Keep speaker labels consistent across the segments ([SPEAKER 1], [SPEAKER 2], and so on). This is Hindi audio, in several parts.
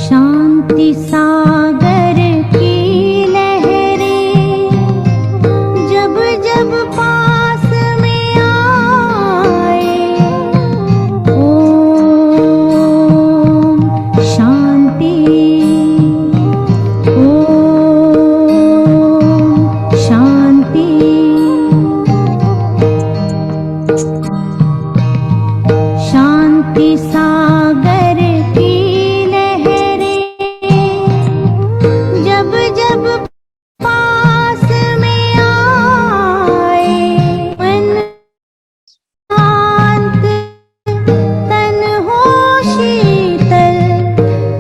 [SPEAKER 1] शांति सागर की लहरें जब जब पास में आए, ओम शांति, ओम शांति। शांति सागर की जब जब पास में आए, मन शांत तन हो शीतल,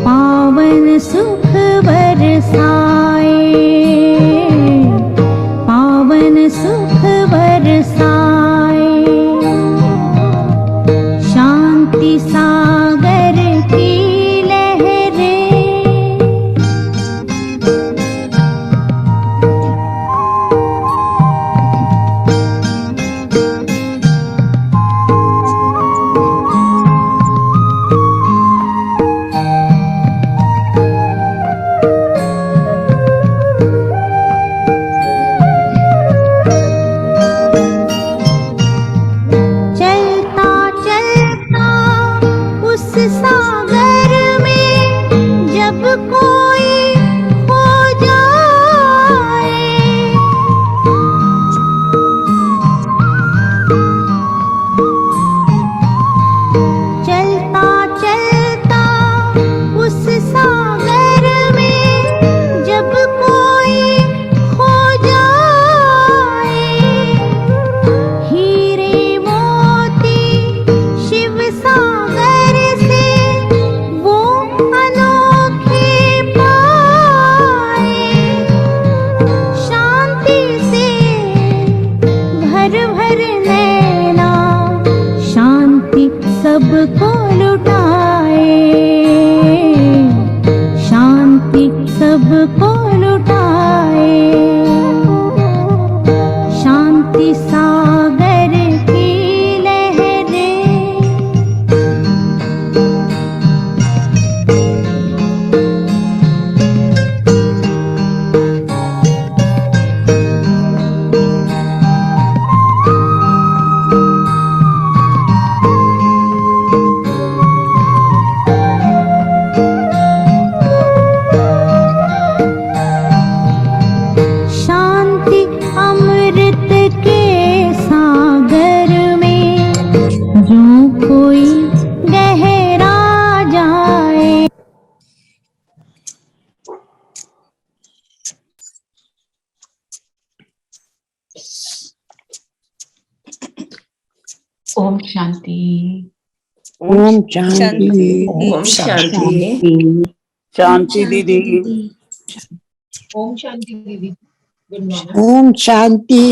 [SPEAKER 1] पावन सुख बरसाए, पावन सुख बरसाए। शांति सागर की सागर में जब कोई खो जाए, चलता चलता उस सागर में जब कोई खो जाए, हीरे मोती शिव सागर से वो अनोखे पाए। शांति से भर भर नैना, शांति सबको लुटाए, शांति सबको लुटाए। शांति सागर की लहरें शांति अमृत के सागर में जो कोई गहरा जाए।
[SPEAKER 2] ओम शांति।
[SPEAKER 3] ओम शांति।
[SPEAKER 4] ओम शांति।
[SPEAKER 3] शांति दीदी।
[SPEAKER 4] ओम शांति दीदी। Good morning.
[SPEAKER 3] ओम शांति।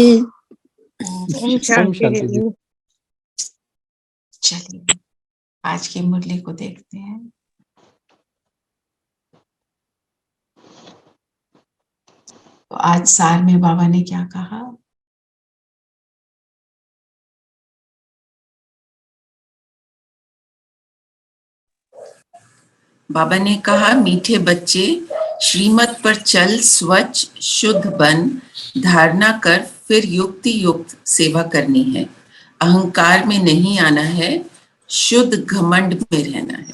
[SPEAKER 4] ओम शांति दीदी।
[SPEAKER 2] चलिए आज की मुरली को देखते हैं। तो आज सार में बाबा ने क्या कहा? बाबा ने कहा, मीठे बच्चे श्रीमत पर चल, स्वच्छ शुद्ध बन, धारणा कर, फिर युक्ति युक्त सेवा करनी है। अहंकार में नहीं आना है, शुद्ध घमंड में रहना है।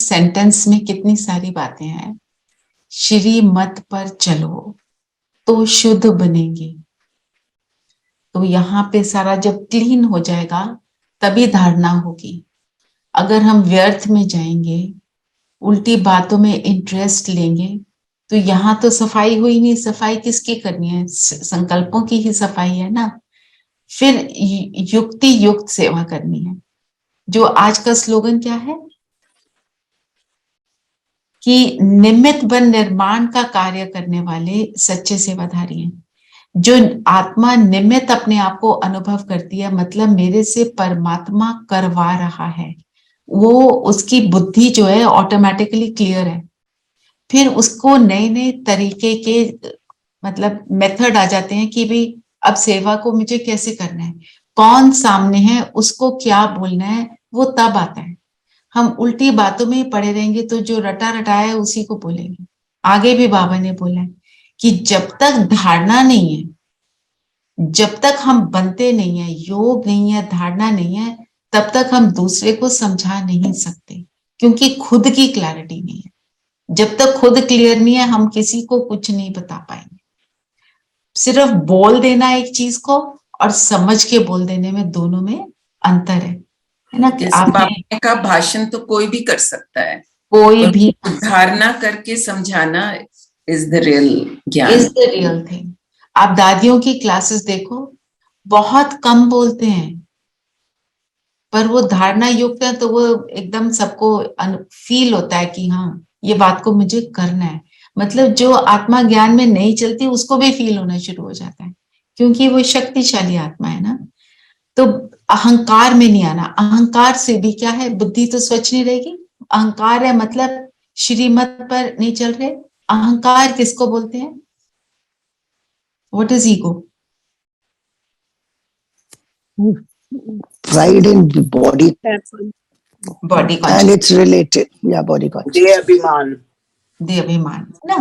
[SPEAKER 2] सेंटेंस में कितनी सारी बातें हैं। श्रीमत पर चलो तो शुद्ध बनेंगे। तो यहाँ पे सारा जब क्लीन हो जाएगा तभी धारणा होगी। अगर हम व्यर्थ में जाएंगे, उल्टी बातों में इंटरेस्ट लेंगे, तो यहाँ तो सफाई हुई नहीं, सफाई किसकी करनी है? संकल्पों की ही सफाई है ना। फिर युक्ति युक्त सेवा करनी है। जो आज का स्लोगन क्या है कि निमित्त बन निर्माण का कार्य करने वाले सच्चे सेवाधारी हैं। जो आत्मा निमित्त अपने आप को अनुभव करती है, मतलब मेरे से परमात्मा करवा रहा है, वो उसकी बुद्धि जो है ऑटोमेटिकली क्लियर है। फिर उसको नए नए तरीके के मतलब मेथड आ जाते हैं कि भाई अब सेवा को मुझे कैसे करना है, कौन सामने है, उसको क्या बोलना है, वो तब आता है। हम उल्टी बातों में ही पड़े रहेंगे तो जो रटा रटाया है उसी को बोलेंगे। आगे भी बाबा ने बोला है कि जब तक धारणा नहीं है, जब तक हम बनते नहीं है, योग नहीं है, धारणा नहीं है, तब तक हम दूसरे को समझा नहीं सकते, क्योंकि खुद की क्लैरिटी नहीं है। जब तक खुद क्लियर नहीं है, हम किसी को कुछ नहीं बता पाएंगे। सिर्फ बोल देना एक चीज को और समझ के बोल देने में, दोनों में अंतर है ना। कि
[SPEAKER 3] बाबा का भाषण तो कोई भी कर सकता है,
[SPEAKER 2] कोई भी
[SPEAKER 3] धारणा करके समझाना इज द रियल ज्ञान,
[SPEAKER 2] इज द रियल थिंग। आप दादियों की क्लासेस देखो, बहुत कम बोलते हैं, पर वो धारणा युक्त है तो वो एकदम सबको फील होता है कि हाँ ये बात को मुझे करना है। मतलब जो आत्मा ज्ञान में नहीं चलती उसको भी फील होना शुरू हो जाता है, क्योंकि वो शक्तिशाली आत्मा है ना। तो अहंकार में नहीं आना। अहंकार से भी क्या है, बुद्धि तो स्वच्छ नहीं रहेगी। अहंकार है मतलब श्रीमत पर नहीं चल रहे। अहंकार किसको बोलते हैं? What is ego?
[SPEAKER 5] Pride in the body
[SPEAKER 2] body
[SPEAKER 5] and
[SPEAKER 2] conscious,
[SPEAKER 5] it's related. Yeah, body conscious.
[SPEAKER 3] ये अभिमान,
[SPEAKER 2] दे अभिमान ना।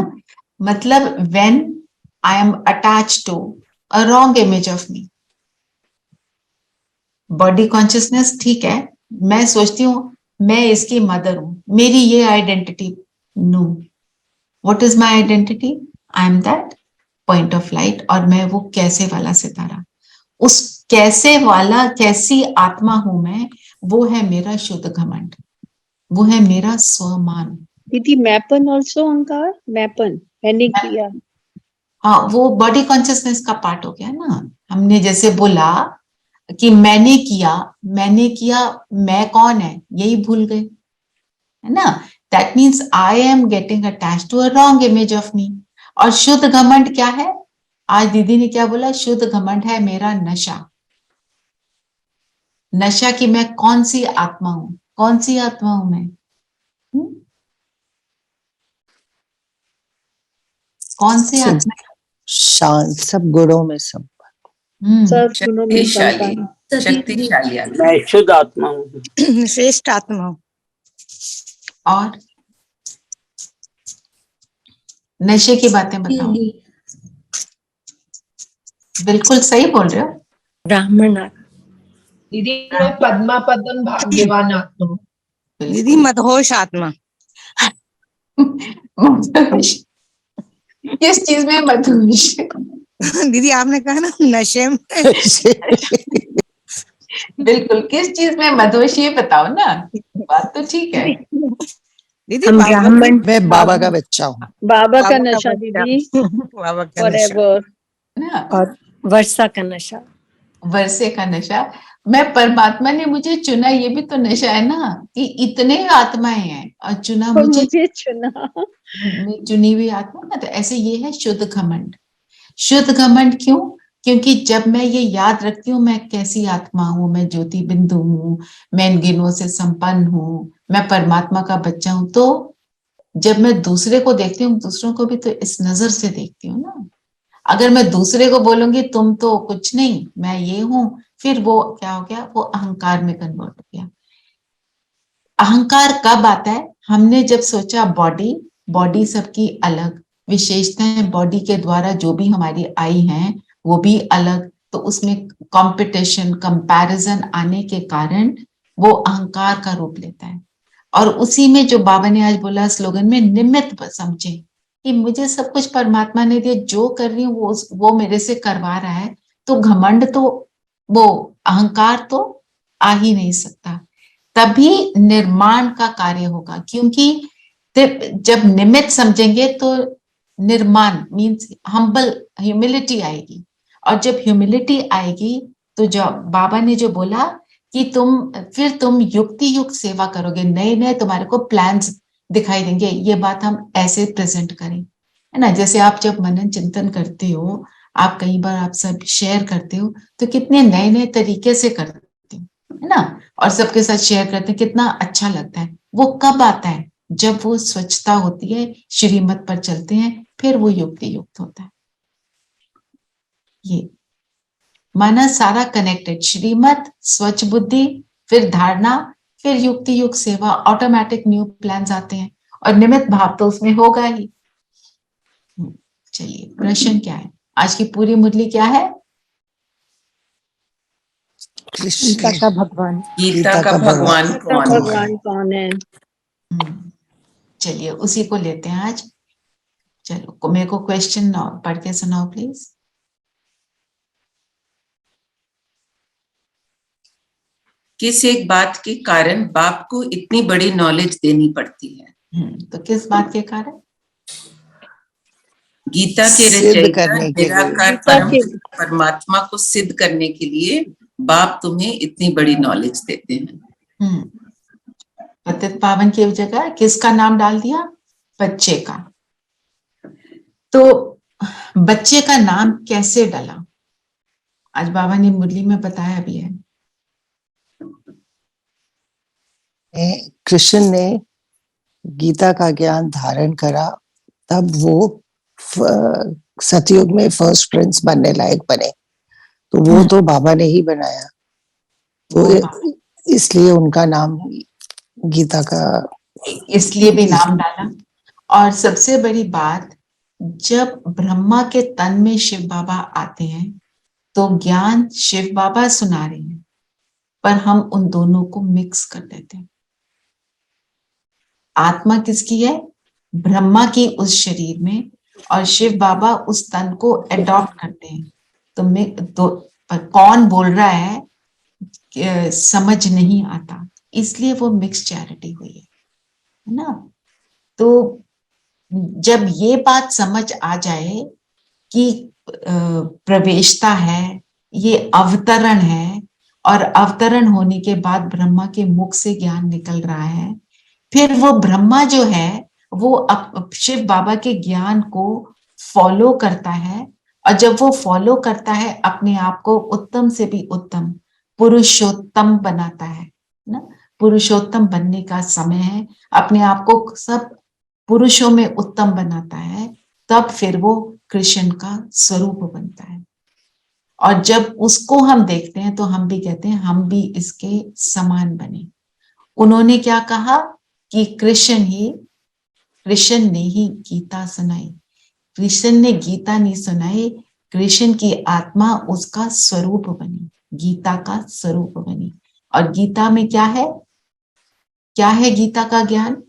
[SPEAKER 2] मतलब when I am attached to a wrong image of me. Body consciousness ठीक है, मैं सोचती हूँ मैं इसकी मदर हूं, मेरी ये identity. No, what is my identity? I am that point of light, और मैं वो कैसे वाला सितारा। उस कैसे वाला, कैसी आत्मा हूं मैं, वो है मेरा शुद्ध घमंड, वो है मेरा स्वमान।
[SPEAKER 6] दीदी मैपन ऑल्सो अहंकार, मैपन मैंने किया।
[SPEAKER 2] हाँ, वो बॉडी कॉन्शियसनेस का पार्ट हो गया ना। हमने जैसे बोला कि मैंने किया, मैंने किया, मैं कौन है यही भूल गए, है ना। That means I am getting attached to a wrong image of me. और शुद्ध घमंड क्या है? आज दीदी ने क्या बोला? शुद्ध घमंड है मेरा नशा। नशा कि मैं कौन सी आत्मा हूं, कौन सी आत्मा हूं मैं? कौन सी
[SPEAKER 5] सब
[SPEAKER 2] आत्मा?
[SPEAKER 5] शांत, सब गुणों में सब।
[SPEAKER 6] सब गुणों में
[SPEAKER 3] शक्तिशाली,
[SPEAKER 6] संपन्न।
[SPEAKER 3] शक्तिशाली आत्मा। मैं शुद्ध आत्मा हूँ,
[SPEAKER 7] श्रेष्ठ आत्मा।
[SPEAKER 2] और नशे की बातें बताओ। बिल्कुल सही बोल रहे हो।
[SPEAKER 7] ब्राह्मण
[SPEAKER 4] दीदी मैं पद्मा पदम भाग्यवान आत्मा हूँ।
[SPEAKER 7] दीदी मदहोश आत्मा।
[SPEAKER 2] मधुष। किस चीज में मधुष?
[SPEAKER 7] दीदी आपने कहा ना नशे में।
[SPEAKER 2] बिल्कुल, किस चीज में मधुष ये बताओ ना। बात तो ठीक है
[SPEAKER 7] दीदी
[SPEAKER 6] हम ब्राह्मण,
[SPEAKER 5] मैं बाबा का बच्चा हूँ।
[SPEAKER 6] बाबा का नशा दीदी,
[SPEAKER 7] बाबा का नशा
[SPEAKER 6] फॉरएवर।
[SPEAKER 2] ना।
[SPEAKER 7] और वर्षा का नशा।
[SPEAKER 2] वर्षे का नशा। मैं परमात्मा ने मुझे चुना, ये भी तो नशा है ना, कि इतने आत्माएं हैं और चुना
[SPEAKER 6] और
[SPEAKER 2] मुझे,
[SPEAKER 6] मुझे चुना।
[SPEAKER 2] मैं चुनी हुई आत्मा ना। तो ऐसे ये है शुद्ध घमंड। शुद्ध घमंड क्यों? क्योंकि जब मैं ये याद रखती हूँ मैं कैसी आत्मा हूँ, मैं ज्योति बिंदु हूँ, मैं इन गुणों से संपन्न हूँ, मैं परमात्मा का बच्चा हूँ, तो जब मैं दूसरे को देखती हूँ, दूसरों को भी तो इस नजर से देखती हूँ ना। अगर मैं दूसरे को बोलूंगी तुम तो कुछ नहीं, मैं ये हूं, फिर वो क्या हो गया? वो अहंकार में कन्वर्ट हो गया। अहंकार कब आता है? हमने जब सोचा बॉडी, बॉडी सबकी अलग विशेषताएं, बॉडी के द्वारा जो भी हमारी आई हैं वो भी अलग, तो उसमें कंपटीशन, कंपैरिजन आने के कारण वो अहंकार का रूप लेता है। और उसी में जो बाबा ने आज बोला स्लोगन में, निमित्त समझे कि मुझे सब कुछ परमात्मा ने दिया, जो कर रही हूँ वो मेरे से करवा रहा है, तो घमंड तो, वो अहंकार तो आ ही नहीं सकता। तभी निर्माण का कार्य होगा, क्योंकि जब निमित्त समझेंगे तो
[SPEAKER 8] निर्माण मीन्स हम्बल, ह्यूमिलिटी आएगी। और जब ह्यूमिलिटी आएगी तो जो बाबा ने जो बोला कि तुम युक्ति युक्त सेवा करोगे, नए नए तुम्हारे को प्लान्स दिखाई देंगे। ये बात हम ऐसे प्रेजेंट करें, है ना। जैसे आप जब मनन चिंतन करते हो, आप कई बार आप सब शेयर करते हो तो कितने नए नए तरीके से करते हो, है ना, और सबके साथ शेयर करते हैं, कितना अच्छा लगता है। वो कब आता है? जब वो स्वच्छता होती है, श्रीमत पर चलते हैं, फिर वो युक्ति युक्त होता है। ये माना सारा कनेक्टेड, श्रीमत, स्वच्छ बुद्धि, फिर धारणा, फिर युक्ति युक्त सेवा, ऑटोमेटिक न्यू प्लान्स आते हैं, और निमित्त भाव तो उसमें होगा ही। चलिए, प्रश्न क्या है? आज की पूरी मुरली क्या है?
[SPEAKER 7] गीता का भगवान।
[SPEAKER 3] गीता का भगवान कौन है?
[SPEAKER 6] भगवान कौन है?
[SPEAKER 8] चलिए उसी को लेते हैं आज। चलो मेरे को क्वेश्चन पढ़ के सुनाओ प्लीज।
[SPEAKER 2] किस एक बात के कारण बाप को इतनी बड़ी नॉलेज देनी पड़ती है?
[SPEAKER 8] तो किस बात के कारण?
[SPEAKER 2] गीता के
[SPEAKER 5] सिद्ध
[SPEAKER 2] रचयिता
[SPEAKER 5] करने के लिए।
[SPEAKER 2] निराकार परमात्मा को सिद्ध करने के लिए बाप तुम्हें इतनी बड़ी नॉलेज देते हैं।
[SPEAKER 8] पतित पावन की जगह किसका नाम डाल दिया? बच्चे का। तो बच्चे का नाम कैसे डाला? आज बाबा ने मुरली में बताया भी है।
[SPEAKER 5] कृष्ण ने गीता का ज्ञान धारण करा, तब वो सतयुग में फर्स्ट प्रिंस बनने लायक बने। तो वो तो बाबा ने ही बनाया, तो इसलिए उनका नाम गीता का
[SPEAKER 8] इसलिए भी नाम डाला। और सबसे बड़ी बात, जब ब्रह्मा के तन में शिव बाबा आते हैं तो ज्ञान शिव बाबा सुना रहे हैं, पर हम उन दोनों को मिक्स कर देते हैं। आत्मा किसकी है? ब्रह्मा की उस शरीर में, और शिव बाबा उस तन को अडॉप्ट करते हैं। तो कौन बोल रहा है समझ नहीं आता, इसलिए वो मिक्स चैरिटी हुई है ना। तो जब ये बात समझ आ जाए कि प्रवेशता है, ये अवतरण है, और अवतरण होने के बाद ब्रह्मा के मुख से ज्ञान निकल रहा है, फिर वो ब्रह्मा जो है वो शिव बाबा के ज्ञान को फॉलो करता है। और जब वो फॉलो करता है, अपने आप को उत्तम से भी उत्तम पुरुषोत्तम बनाता है ना। पुरुषोत्तम बनने का समय है, अपने आप को सब पुरुषों में उत्तम बनाता है, तब फिर वो कृष्ण का स्वरूप बनता है। और जब उसको हम देखते हैं तो हम भी कहते हैं हम भी इसके समान बने। उन्होंने क्या कहा कि कृष्ण ने ही गीता सुनाई। कृष्ण ने गीता नहीं सुनाई, कृष्ण की आत्मा उसका स्वरूप बनी, गीता का स्वरूप बनी। और गीता में क्या है? क्या है गीता का ज्ञान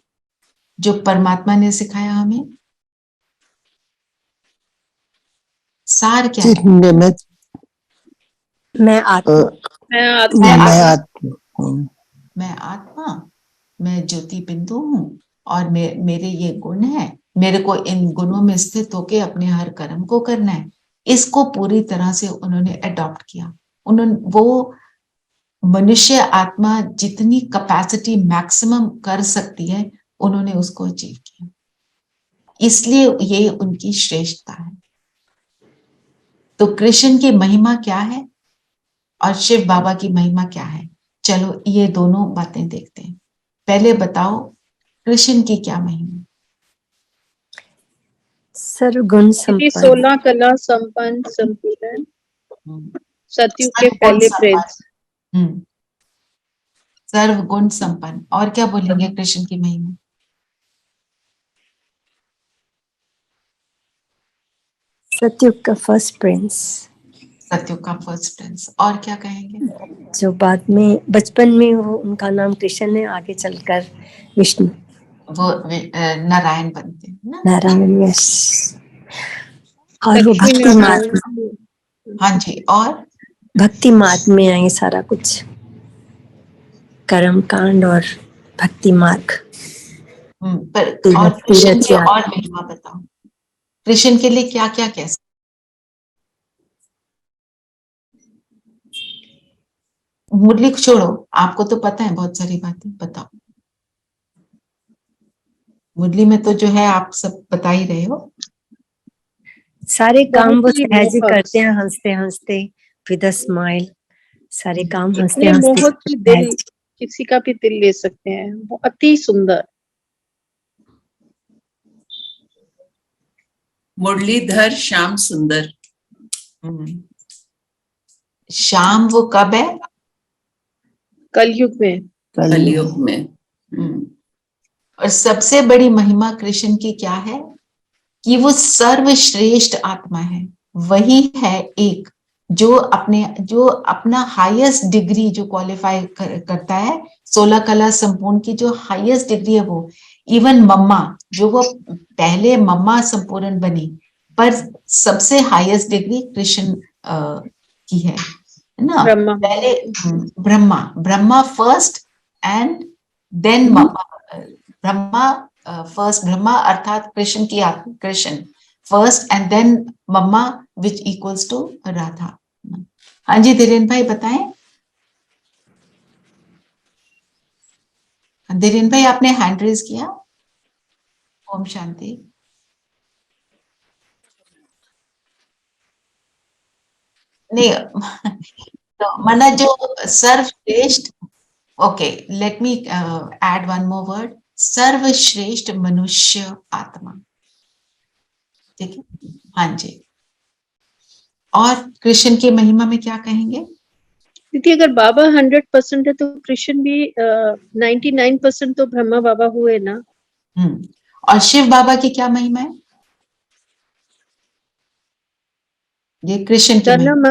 [SPEAKER 8] जो परमात्मा ने सिखाया हमें? सार क्या है?
[SPEAKER 5] निमित्त
[SPEAKER 7] मैं आत्मा।
[SPEAKER 8] मैं आत्मा, मैं ज्योति बिंदु हूँ, और मेरे ये गुण है, मेरे को इन गुणों में स्थित होके अपने हर कर्म को करना है। इसको पूरी तरह से उन्होंने अडॉप्ट किया। वो मनुष्य आत्मा जितनी कैपेसिटी मैक्सिमम कर सकती है, उन्होंने उसको अचीव किया। इसलिए ये उनकी श्रेष्ठता है। तो कृष्ण की महिमा क्या है और शिव बाबा की महिमा क्या है? चलो ये दोनों बातें देखते हैं। पहले बताओ कृष्ण की क्या महिमा?
[SPEAKER 7] सर्वगुण संपन्न,
[SPEAKER 6] 16 कला संपन्न, संपूर्ण, सतयुग के
[SPEAKER 8] सर्वगुण
[SPEAKER 6] पहले प्रिंस।
[SPEAKER 8] सर्वगुण संपन्न। और क्या बोलेंगे कृष्ण की महिमा?
[SPEAKER 7] सतयुग का फर्स्ट प्रिंस।
[SPEAKER 8] सतयुग का फर्स्ट प्रिंस। और क्या कहेंगे?
[SPEAKER 7] जो बाद में बचपन में वो उनका नाम कृष्ण है, आगे चलकर विष्णु,
[SPEAKER 8] वो नारायण बनते हैं ना।
[SPEAKER 7] नारायण, यस। और वो भक्ति मार्ग,
[SPEAKER 8] हाँ जी, और
[SPEAKER 7] भक्ति मार्ग में आए सारा कुछ, कर्म कांड और भक्ति मार्ग।
[SPEAKER 8] पर और कृष्ण की और महिमा बताओ। कृष्ण के लिए क्या क्या कह सकते? मुरली को छोड़ो, आपको तो पता है बहुत सारी बातें, बताओ। मुरली में तो जो है आप सब बता ही रहे हो।
[SPEAKER 7] सारे काम वो
[SPEAKER 6] बहुत ही
[SPEAKER 7] सहज ही
[SPEAKER 6] मोहक,
[SPEAKER 7] करते हैं, हंसते हंसते, विद अ स्माइल। सारे काम हंसते
[SPEAKER 6] इतने
[SPEAKER 7] हंसते
[SPEAKER 6] मोहक की दिल,
[SPEAKER 7] सहज।
[SPEAKER 6] किसी का भी दिल ले सकते हैं, वो अति सुंदर।
[SPEAKER 2] मुरलीधर श्याम सुंदर।
[SPEAKER 8] शाम वो कब है?
[SPEAKER 6] कलयुग में।
[SPEAKER 2] कलयुग में।
[SPEAKER 8] और सबसे बड़ी महिमा कृष्ण की क्या है कि वो सर्वश्रेष्ठ आत्मा है। वही है एक जो अपना हाईएस्ट डिग्री जो क्वालिफाई करता है, 16 कला संपूर्ण की जो हाईएस्ट डिग्री है वो, इवन मम्मा जो वो पहले मम्मा संपूर्ण बनी, पर सबसे हाईएस्ट डिग्री कृष्ण की है ना।
[SPEAKER 6] ब्रह्मा।
[SPEAKER 8] पहले Brahma first and then Brahma first, Brahma अर्थात कृष्ण की आत्मा, Krishna first and then mamma which equals to Radha. हाँ जी धीरेन भाई बताएं। धीरेन भाई आपने हैंड रेज किया। ओम शांति। नहीं तो मना जो सर्वश्रेष्ठ, okay let me add one more word, सर्वश्रेष्ठ मनुष्य आत्मा। ठीक है, हाँ जी। और कृष्ण की महिमा में क्या कहेंगे?
[SPEAKER 6] दीदी अगर बाबा 100% है तो कृष्ण भी 99% तो ब्रह्मा बाबा हुए ना।
[SPEAKER 8] और शिव बाबा की क्या महिमा है? ये कृष्ण की महिमा।
[SPEAKER 6] जन्म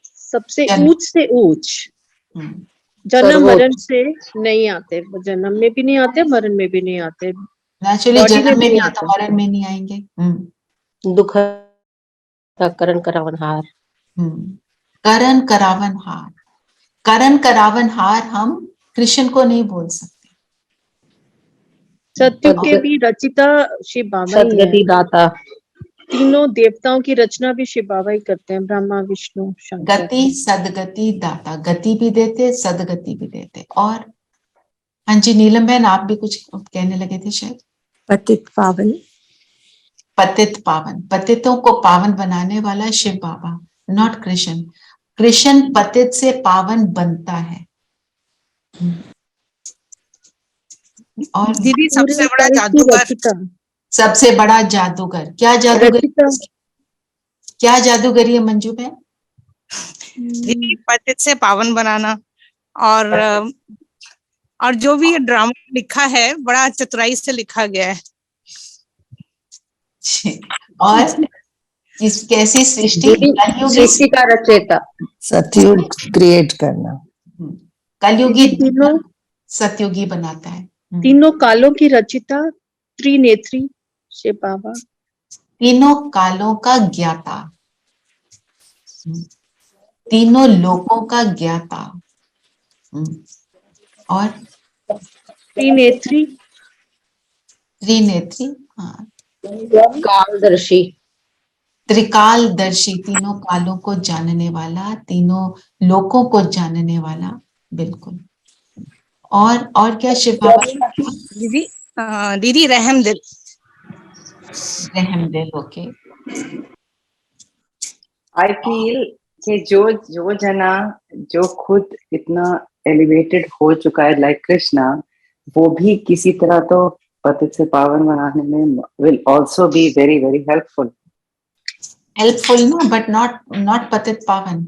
[SPEAKER 6] सबसे
[SPEAKER 8] जन्म।
[SPEAKER 6] ऊंच से ऊंच, जन्म मरण से नहीं आते, वो जन्म में भी नहीं आते, मरण में भी नहीं आते,
[SPEAKER 8] नेचुरली
[SPEAKER 6] बॉडी
[SPEAKER 8] जन्म
[SPEAKER 6] में
[SPEAKER 8] में
[SPEAKER 6] भी
[SPEAKER 8] नहीं
[SPEAKER 6] नहीं
[SPEAKER 8] आता,
[SPEAKER 6] आते।
[SPEAKER 8] मरण में नहीं आएंगे।
[SPEAKER 9] दुख का करण करावनहार।
[SPEAKER 8] करण करावनहार, करण करावनहार हम कृष्ण को नहीं बोल सकते।
[SPEAKER 6] सत्युग के भी रचिता शिव बाबा ही है।
[SPEAKER 9] सदगति दाता।
[SPEAKER 6] तीनों देवताओं की रचना भी शिव बाबा ही करते हैं, ब्रह्मा विष्णु शंकर।
[SPEAKER 8] गति सदगति दाता, गति भी देते सदगति भी देते। और हाँ जी नीलम बहन आप भी कुछ कहने लगे थे शायद।
[SPEAKER 7] पतित पावन।
[SPEAKER 8] पतित पावन, पतितों को पावन बनाने वाला शिव बाबा, नॉट कृष्ण। कृष्ण पतित से पावन बनता है। और
[SPEAKER 10] दीदी सबसे बड़ा
[SPEAKER 6] पूरे
[SPEAKER 10] जादूगर,
[SPEAKER 6] रचिता,
[SPEAKER 8] सबसे बड़ा जादूगर, क्या जादूगर, क्या जादूगरी है मंजू बहन?
[SPEAKER 10] दीदी पतित से पावन बनाना। और जो भी ड्रामा लिखा है बड़ा चतुराई से लिखा गया है।
[SPEAKER 8] और किस कैसी सृष्टि,
[SPEAKER 9] सृष्टि का रचयिता,
[SPEAKER 5] सतयुग क्रिएट करना,
[SPEAKER 8] कलयुगी
[SPEAKER 6] तीनों
[SPEAKER 8] सतयुगी बनाता है।
[SPEAKER 6] तीनों कालों की रचिता, त्रिनेत्री शिव बाबा,
[SPEAKER 8] तीनों कालों का ज्ञाता, तीनों लोकों का ज्ञाता। और
[SPEAKER 6] त्रिनेत्री,
[SPEAKER 8] त्रिनेत्री, हाँ,
[SPEAKER 9] कालदर्शी,
[SPEAKER 8] त्रिकालदर्शी, तीनों कालों को जानने वाला, तीनों लोकों को जानने वाला, बिल्कुल। और क्या शिव बाबा?
[SPEAKER 10] दीदी दीदी रहमदिल।
[SPEAKER 8] रहमदिल, ओके।
[SPEAKER 3] आई फील कि जो जना जो खुद इतना एलिवेटेड हो चुका है लाइक कृष्णा, वो भी किसी तरह तो पतित से पावन बनाने में will also be very very helpful
[SPEAKER 8] ना, बट नॉट पतित पावन।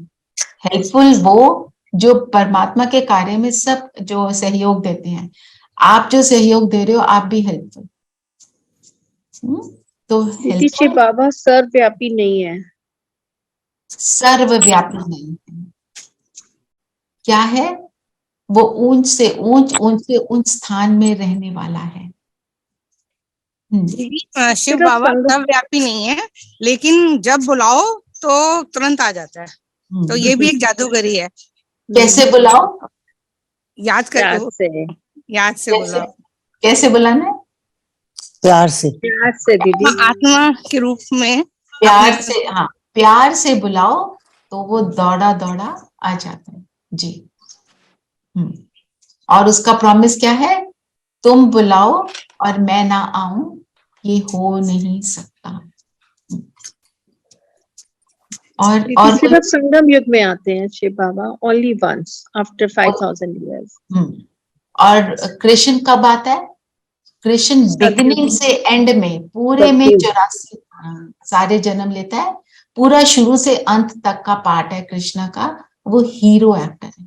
[SPEAKER 8] हेल्पफुल वो जो परमात्मा के कार्य में सब जो सहयोग देते हैं। आप जो सहयोग दे रहे हो आप भी हेल्पफुल। तो
[SPEAKER 6] शिव बाबा सर्वव्यापी नहीं है,
[SPEAKER 8] सर्वव्यापी नहीं है। क्या है वो? ऊंच से ऊंच स्थान में रहने वाला है।
[SPEAKER 10] शिव बाबा सर्वव्यापी नहीं है, लेकिन जब बुलाओ तो तुरंत आ जाता है। तो ये भी एक जादूगरी है।
[SPEAKER 8] कैसे बुलाओ?
[SPEAKER 10] याद करके, याद से बुलाओ।
[SPEAKER 8] कैसे बुलाना है?
[SPEAKER 5] प्यार से।
[SPEAKER 6] प्यार से दीदी।
[SPEAKER 10] आत्मा के रूप में
[SPEAKER 8] प्यार से, हाँ, प्यार से बुलाओ तो वो दौड़ा दौड़ा आ जाता है जी। और उसका प्रॉमिस क्या है? तुम बुलाओ और मैं ना आऊं, ये हो नहीं सकता। और
[SPEAKER 6] सिर्फ संगम युग में आते हैं शिव बाबा, ओनली वंस आफ्टर 5000 इयर्स।
[SPEAKER 8] और कृष्ण कब आता है? कृष्ण बिगिनिंग से एंड में पूरे में 84 सारे जन्म लेता है। पूरा शुरू से अंत तक का पार्ट है कृष्ण का। वो हीरो एक्टर है,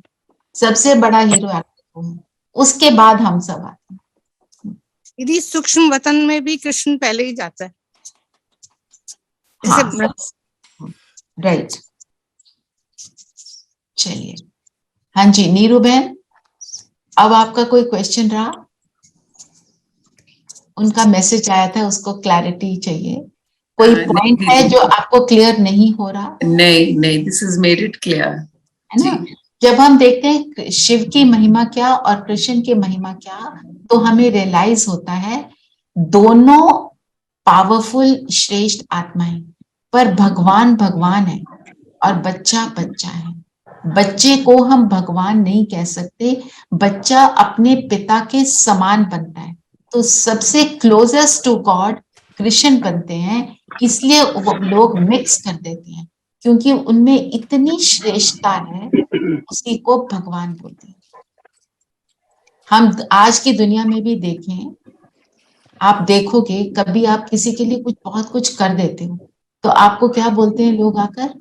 [SPEAKER 8] सबसे बड़ा हीरो एक्टर वो है। उसके बाद हम सब आते हैं।
[SPEAKER 10] यदि सूक्ष्म वतन में भी कृष्ण पहले ही जाता है।
[SPEAKER 8] हाँ, राइट। चलिए, हाँ जी नीरू बहन, अब आपका कोई क्वेश्चन रहा? उनका मैसेज आया था, उसको क्लैरिटी चाहिए। कोई पॉइंट है जो आपको क्लियर नहीं हो रहा?
[SPEAKER 2] नहीं, this is made it clear,
[SPEAKER 8] है ना? जब हम देखते हैं शिव की महिमा क्या और कृष्ण की महिमा क्या, तो हमें रियलाइज होता है दोनों पावरफुल श्रेष्ठ आत्माएं, पर भगवान भगवान है और बच्चा बच्चा है। बच्चे को हम भगवान नहीं कह सकते, बच्चा अपने पिता के समान बनता है। तो सबसे क्लोजेस्ट टू गॉड कृष्ण बनते हैं, इसलिए वो लोग मिक्स कर देते हैं, क्योंकि उनमें इतनी श्रेष्ठता है, उसी को भगवान बोलते हैं। हम आज की दुनिया में भी देखें, आप देखोगे कभी आप किसी के लिए कुछ बहुत कुछ कर देते हो तो आपको क्या बोलते हैं लोग आकर?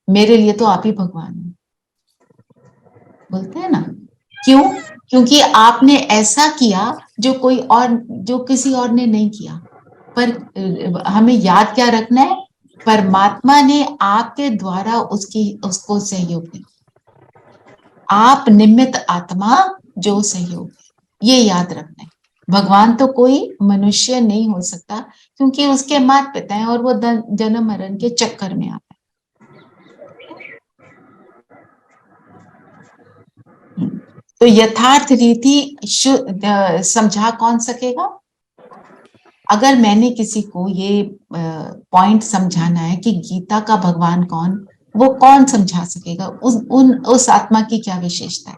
[SPEAKER 8] मेरे लिए तो आप ही भगवान हैं, बोलते हैं ना। क्यों? क्योंकि आपने ऐसा किया जो कोई और, जो किसी और ने नहीं किया। पर हमें याद क्या रखना है? परमात्मा ने आपके द्वारा उसको सहयोग दिया। आप निमित्त आत्मा जो सहयोग है, ये याद रखना है। भगवान तो कोई मनुष्य नहीं हो सकता, क्योंकि उसके माता पिता हैं और वो जन्म मरण के चक्कर में आता है। तो यथार्थ रीति समझा कौन सकेगा? अगर मैंने किसी को ये पॉइंट समझाना है कि गीता का भगवान कौन, वो कौन समझा सकेगा? उस आत्मा की क्या विशेषता है?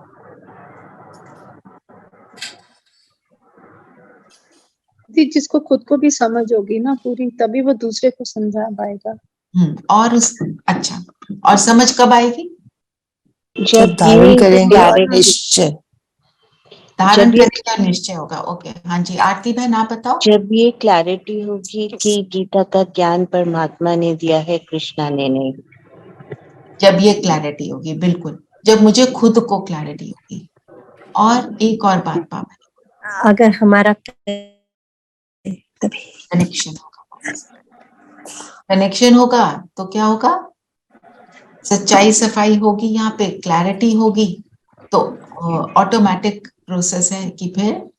[SPEAKER 6] जिसको खुद को भी समझ होगी ना पूरी, तभी वो दूसरे को समझा पाएगा।
[SPEAKER 8] और अच्छा, और समझ कब आएगी?
[SPEAKER 5] जब धारण करेंगे और निश्चय,
[SPEAKER 8] धारण करने का निश्चय होगा। ओके, हाँ जी आरती बहन आप बताओ।
[SPEAKER 11] जब ये क्लैरिटी होगी कि गीता का ज्ञान परमात्मा ने दिया है, कृष्णा ने नहीं।
[SPEAKER 8] जब ये क्लैरिटी होगी, बिल्कुल, जब मुझे खुद को क्लैरिटी होगी। और एक और बात पापा,
[SPEAKER 7] अगर हमारा
[SPEAKER 8] कनेक्शन होगा तो क्या होगा? सच्चाई सफाई होगी, यहाँ पे क्लैरिटी होगी, तो ऑटोमेटिक प्रोसेस है कि फिर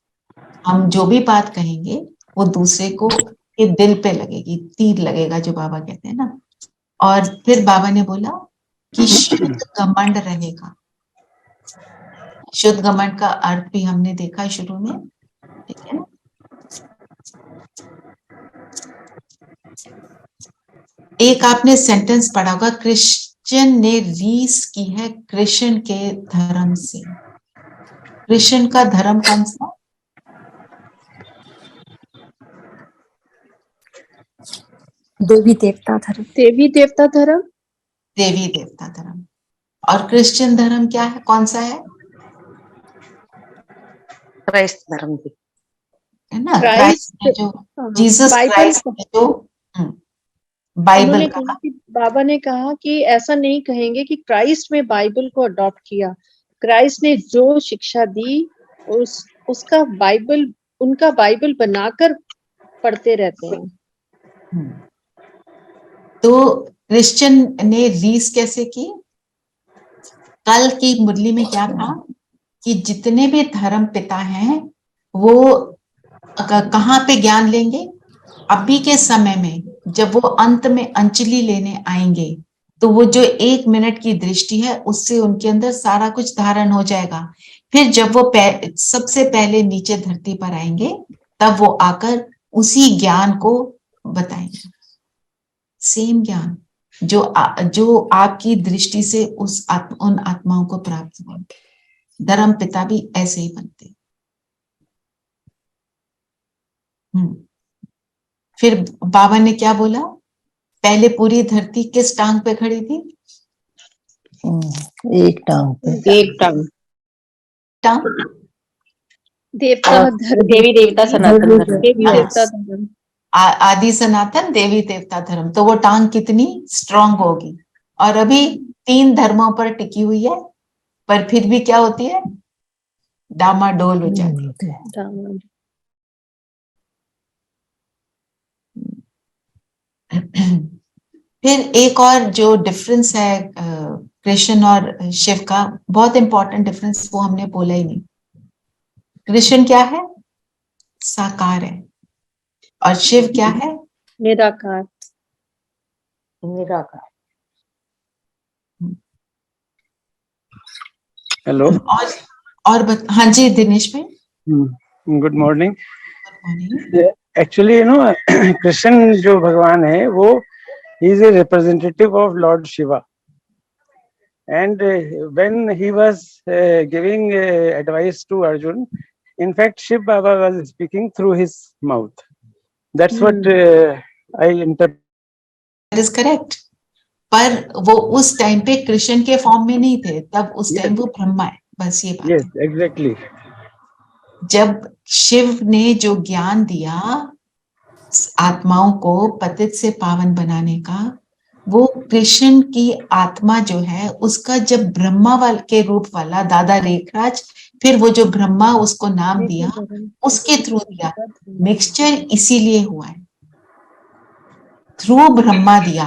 [SPEAKER 8] हम जो भी बात कहेंगे वो दूसरे को के दिल पे लगेगी, तीर लगेगा, जो बाबा कहते हैं ना। और फिर बाबा ने बोला कि शुद्ध घमंड रहेगा। शुद्ध घमंड का अर्थ भी हमने देखा शुरू में, ठीक है ना। एक आपने सेंटेंस पढ़ा होगा, क्रिश्चियन ने रीस की है कृष्ण के धर्म से। कृष्ण का धर्म कौन सा?
[SPEAKER 7] देवी देवता धर्म।
[SPEAKER 6] देवी देवता धर्म।
[SPEAKER 8] देवी देवता धर्म। और क्रिश्चियन धर्म क्या है, कौन सा है?
[SPEAKER 9] क्राइस्ट धर्म भी
[SPEAKER 8] है ना, क्राइस्ट जो जीसस क्राइस्ट जो बाइबल का।
[SPEAKER 6] बाबा ने कहा कि ऐसा नहीं कहेंगे कि क्राइस्ट में बाइबल को अडॉप्ट किया। क्राइस्ट ने जो शिक्षा दी उसका बाइबल, उनका बाइबल बनाकर पढ़ते रहते हैं।
[SPEAKER 8] तो क्रिश्चियन ने रीस कैसे की? कल की मुरली में क्या था कि जितने भी धर्म पिता हैं वो कहाँ पे ज्ञान लेंगे? अभी के समय में जब वो अंत में अंजलि लेने आएंगे तो वो जो 1 मिनट की दृष्टि है उससे उनके अंदर सारा कुछ धारण हो जाएगा। फिर जब वो सबसे पहले नीचे धरती पर आएंगे तब वो आकर उसी ज्ञान को बताएंगे, सेम ज्ञान जो आपकी दृष्टि से उन आत्माओं को प्राप्त हुआ। धर्म पिता भी ऐसे ही बनते। फिर बाबा ने क्या बोला, पहले पूरी धरती किस टांग पे खड़ी थी?
[SPEAKER 5] एक टांग पे।
[SPEAKER 11] एक टांग
[SPEAKER 6] देवता धर्म,
[SPEAKER 11] देवी देवता सनातन धर्म।
[SPEAKER 6] देवी देवता धर्म,
[SPEAKER 8] आदि सनातन देवी देवता धर्म। तो वो टांग कितनी स्ट्रांग होगी। और अभी 3 धर्मों पर टिकी हुई है, पर फिर भी क्या होती है, डामाडोल हो जाती है। फिर एक और जो डिफरेंस है कृष्ण और शिव का, बहुत इंपॉर्टेंट डिफरेंस, वो हमने बोला ही नहीं। कृष्ण क्या है? साकार है। और शिव क्या है?
[SPEAKER 6] निराकार।
[SPEAKER 11] निराकार।
[SPEAKER 12] हेलो।
[SPEAKER 8] हाँ जी दिनेश भाई,
[SPEAKER 12] गुड मॉर्निंग। एक्चुअली कृष्ण जो भगवान है वो is a representative of lord Shiva, and when he was giving advice to Arjun, in fact Shiv Baba was speaking through his mouth. That's what I interpret.
[SPEAKER 8] That is correct. पर वो उस टाइम पे कृष्ण के फॉर्म में नहीं थे, तब उस टाइम वो ब्रह्मा है, बस ये बात।
[SPEAKER 12] Yes, exactly.
[SPEAKER 8] जब शिव ने जो ज्ञान दिया आत्माओं को पतित से पावन बनाने का, वो कृष्ण की आत्मा जो है उसका जब ब्रह्मा के रूप वाला दादा रेखराज, फिर वो जो ब्रह्मा उसको नाम दिया, उसके थ्रू दिया। मिक्सचर इसीलिए हुआ है, थ्रू ब्रह्मा दिया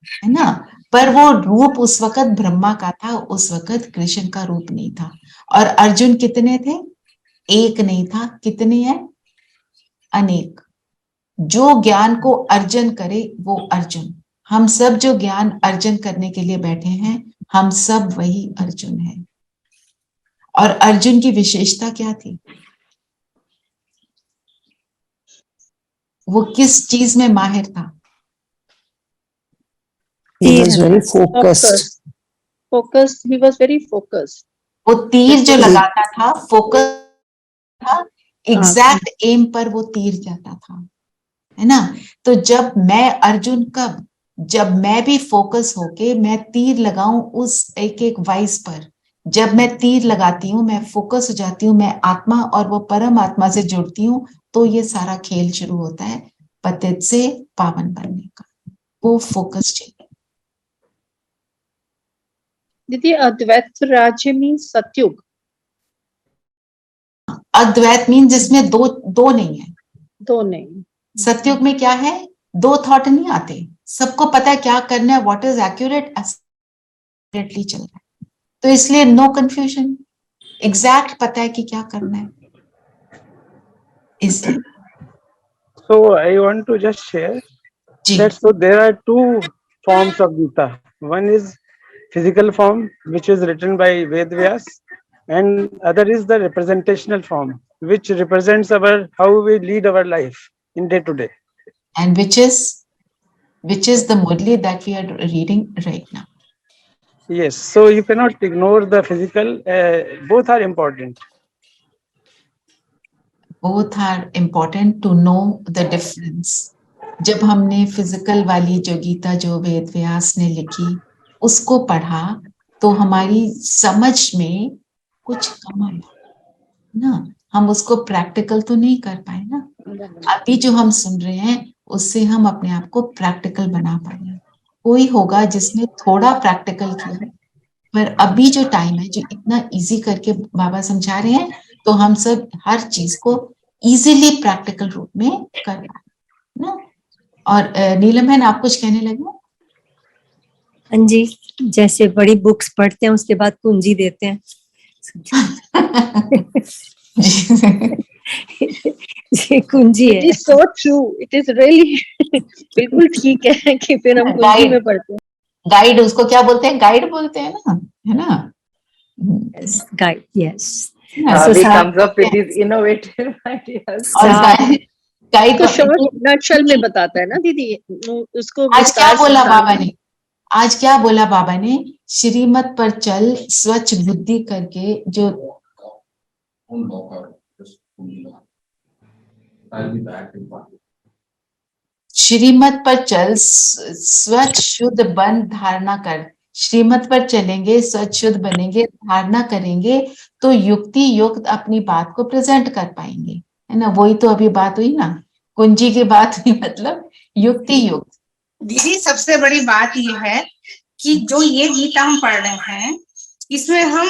[SPEAKER 8] है ना। पर वो रूप उस वक्त ब्रह्मा का था, उस वक्त कृष्ण का रूप नहीं था। और अर्जुन कितने थे? एक नहीं था। कितने हैं? अनेक। जो ज्ञान को अर्जन करे वो अर्जुन। हम सब जो ज्ञान अर्जन करने के लिए बैठे हैं, हम सब वही अर्जुन हैं। और अर्जुन की विशेषता क्या थी? वो किस चीज में माहिर था?
[SPEAKER 5] He was very focused.
[SPEAKER 6] Focused. He was very focused.
[SPEAKER 8] वो तीर जो लगाता था, फोकस था, एग्जैक्ट एम पर वो तीर जाता था, है ना। तो जब मैं अर्जुन कब, जब मैं भी फोकस होके मैं तीर लगाऊं उस एक एक वाइस पर, जब मैं तीर लगाती हूँ, मैं फोकस हो जाती हूँ, मैं आत्मा और वो परम आत्मा से जुड़ती हूँ, तो ये सारा खेल शुरू होता है पतित से पावन बनने का। वो फोकस चाहिए।
[SPEAKER 6] दीदी अद्वैत राज्य मीन्स सतयुग।
[SPEAKER 8] अद्वैत मीन जिसमें दो नहीं है।
[SPEAKER 6] दो नहीं।
[SPEAKER 8] सतयुग में क्या है? 2 थॉट नहीं आते, सबको पता है क्या करना है, व्हाट इज एक्यूरेट, एक्यूरेटली चल रहा है। तो इसलिए नो कंफ्यूजन, एग्जैक्ट पता है कि क्या करना है। इसलिए
[SPEAKER 12] So I want to just share that so there are 2 forms of Gita. One is physical form, which is written by Ved Vyas, and other is the representational form, which represents how we lead our life in day to day.
[SPEAKER 8] And which is the Murli that we are reading right now.
[SPEAKER 12] Yes, so you cannot ignore the physical. Both are important.
[SPEAKER 8] Both are important to know the difference. जब हमने फिजिकल वाली जो गीता जो वेद व्यास ने लिखी उसको पढ़ा, तो हमारी समझ में कुछ कम आया ना। हम उसको प्रैक्टिकल तो नहीं कर पाए ना। अभी जो हम सुन रहे हैं उससे हम अपने आप को प्रैक्टिकल बना पाए। कोई होगा जिसने थोड़ा प्रैक्टिकल किया, पर अभी जो टाइम है, जो इतना इजी करके बाबा समझा रहे हैं, तो हम सब हर चीज को इजीली प्रैक्टिकल रूप में कर रहे हैं ना। और नीलम बहन, आप कुछ कहने लगे?
[SPEAKER 7] हाँ जी, जैसे बड़ी बुक्स पढ़ते हैं उसके बाद कुंजी देते हैं। ये कुंजी है।
[SPEAKER 6] It is so true. It is really बिल्कुल ठीक है कि फिर हम कुंजी में पढ़ते हैं।
[SPEAKER 8] गाइड उसको क्या बोलते हैं? गाइड बोलते हैं ना, है ना।
[SPEAKER 7] Yes, guide, yes.
[SPEAKER 3] It comes up with these innovative ideas.
[SPEAKER 8] और गाइड
[SPEAKER 6] तो शॉर्ट नटशेल में बताता है ना दीदी, उसको
[SPEAKER 8] आज क्या
[SPEAKER 6] विस्तार से
[SPEAKER 8] बोला
[SPEAKER 6] बताना।
[SPEAKER 8] बाबा ने, आज क्या बोला बाबा ने, श्रीमत पर चल स्वच्छ बुद्धि करके, जो श्रीमत पर चल स्वच्छ शुद्ध बन धारणा कर, श्रीमत पर चलेंगे, स्वच्छ शुद्ध बनेंगे, धारणा करेंगे, तो युक्ति युक्त अपनी बात को प्रेजेंट कर पाएंगे, है ना। वही तो अभी बात हुई ना, कुंजी की बात हुई, मतलब युक्ति युक्त।
[SPEAKER 10] दीदी सबसे बड़ी बात ये है कि जो ये गीता हम पढ़ रहे हैं, इसमें हम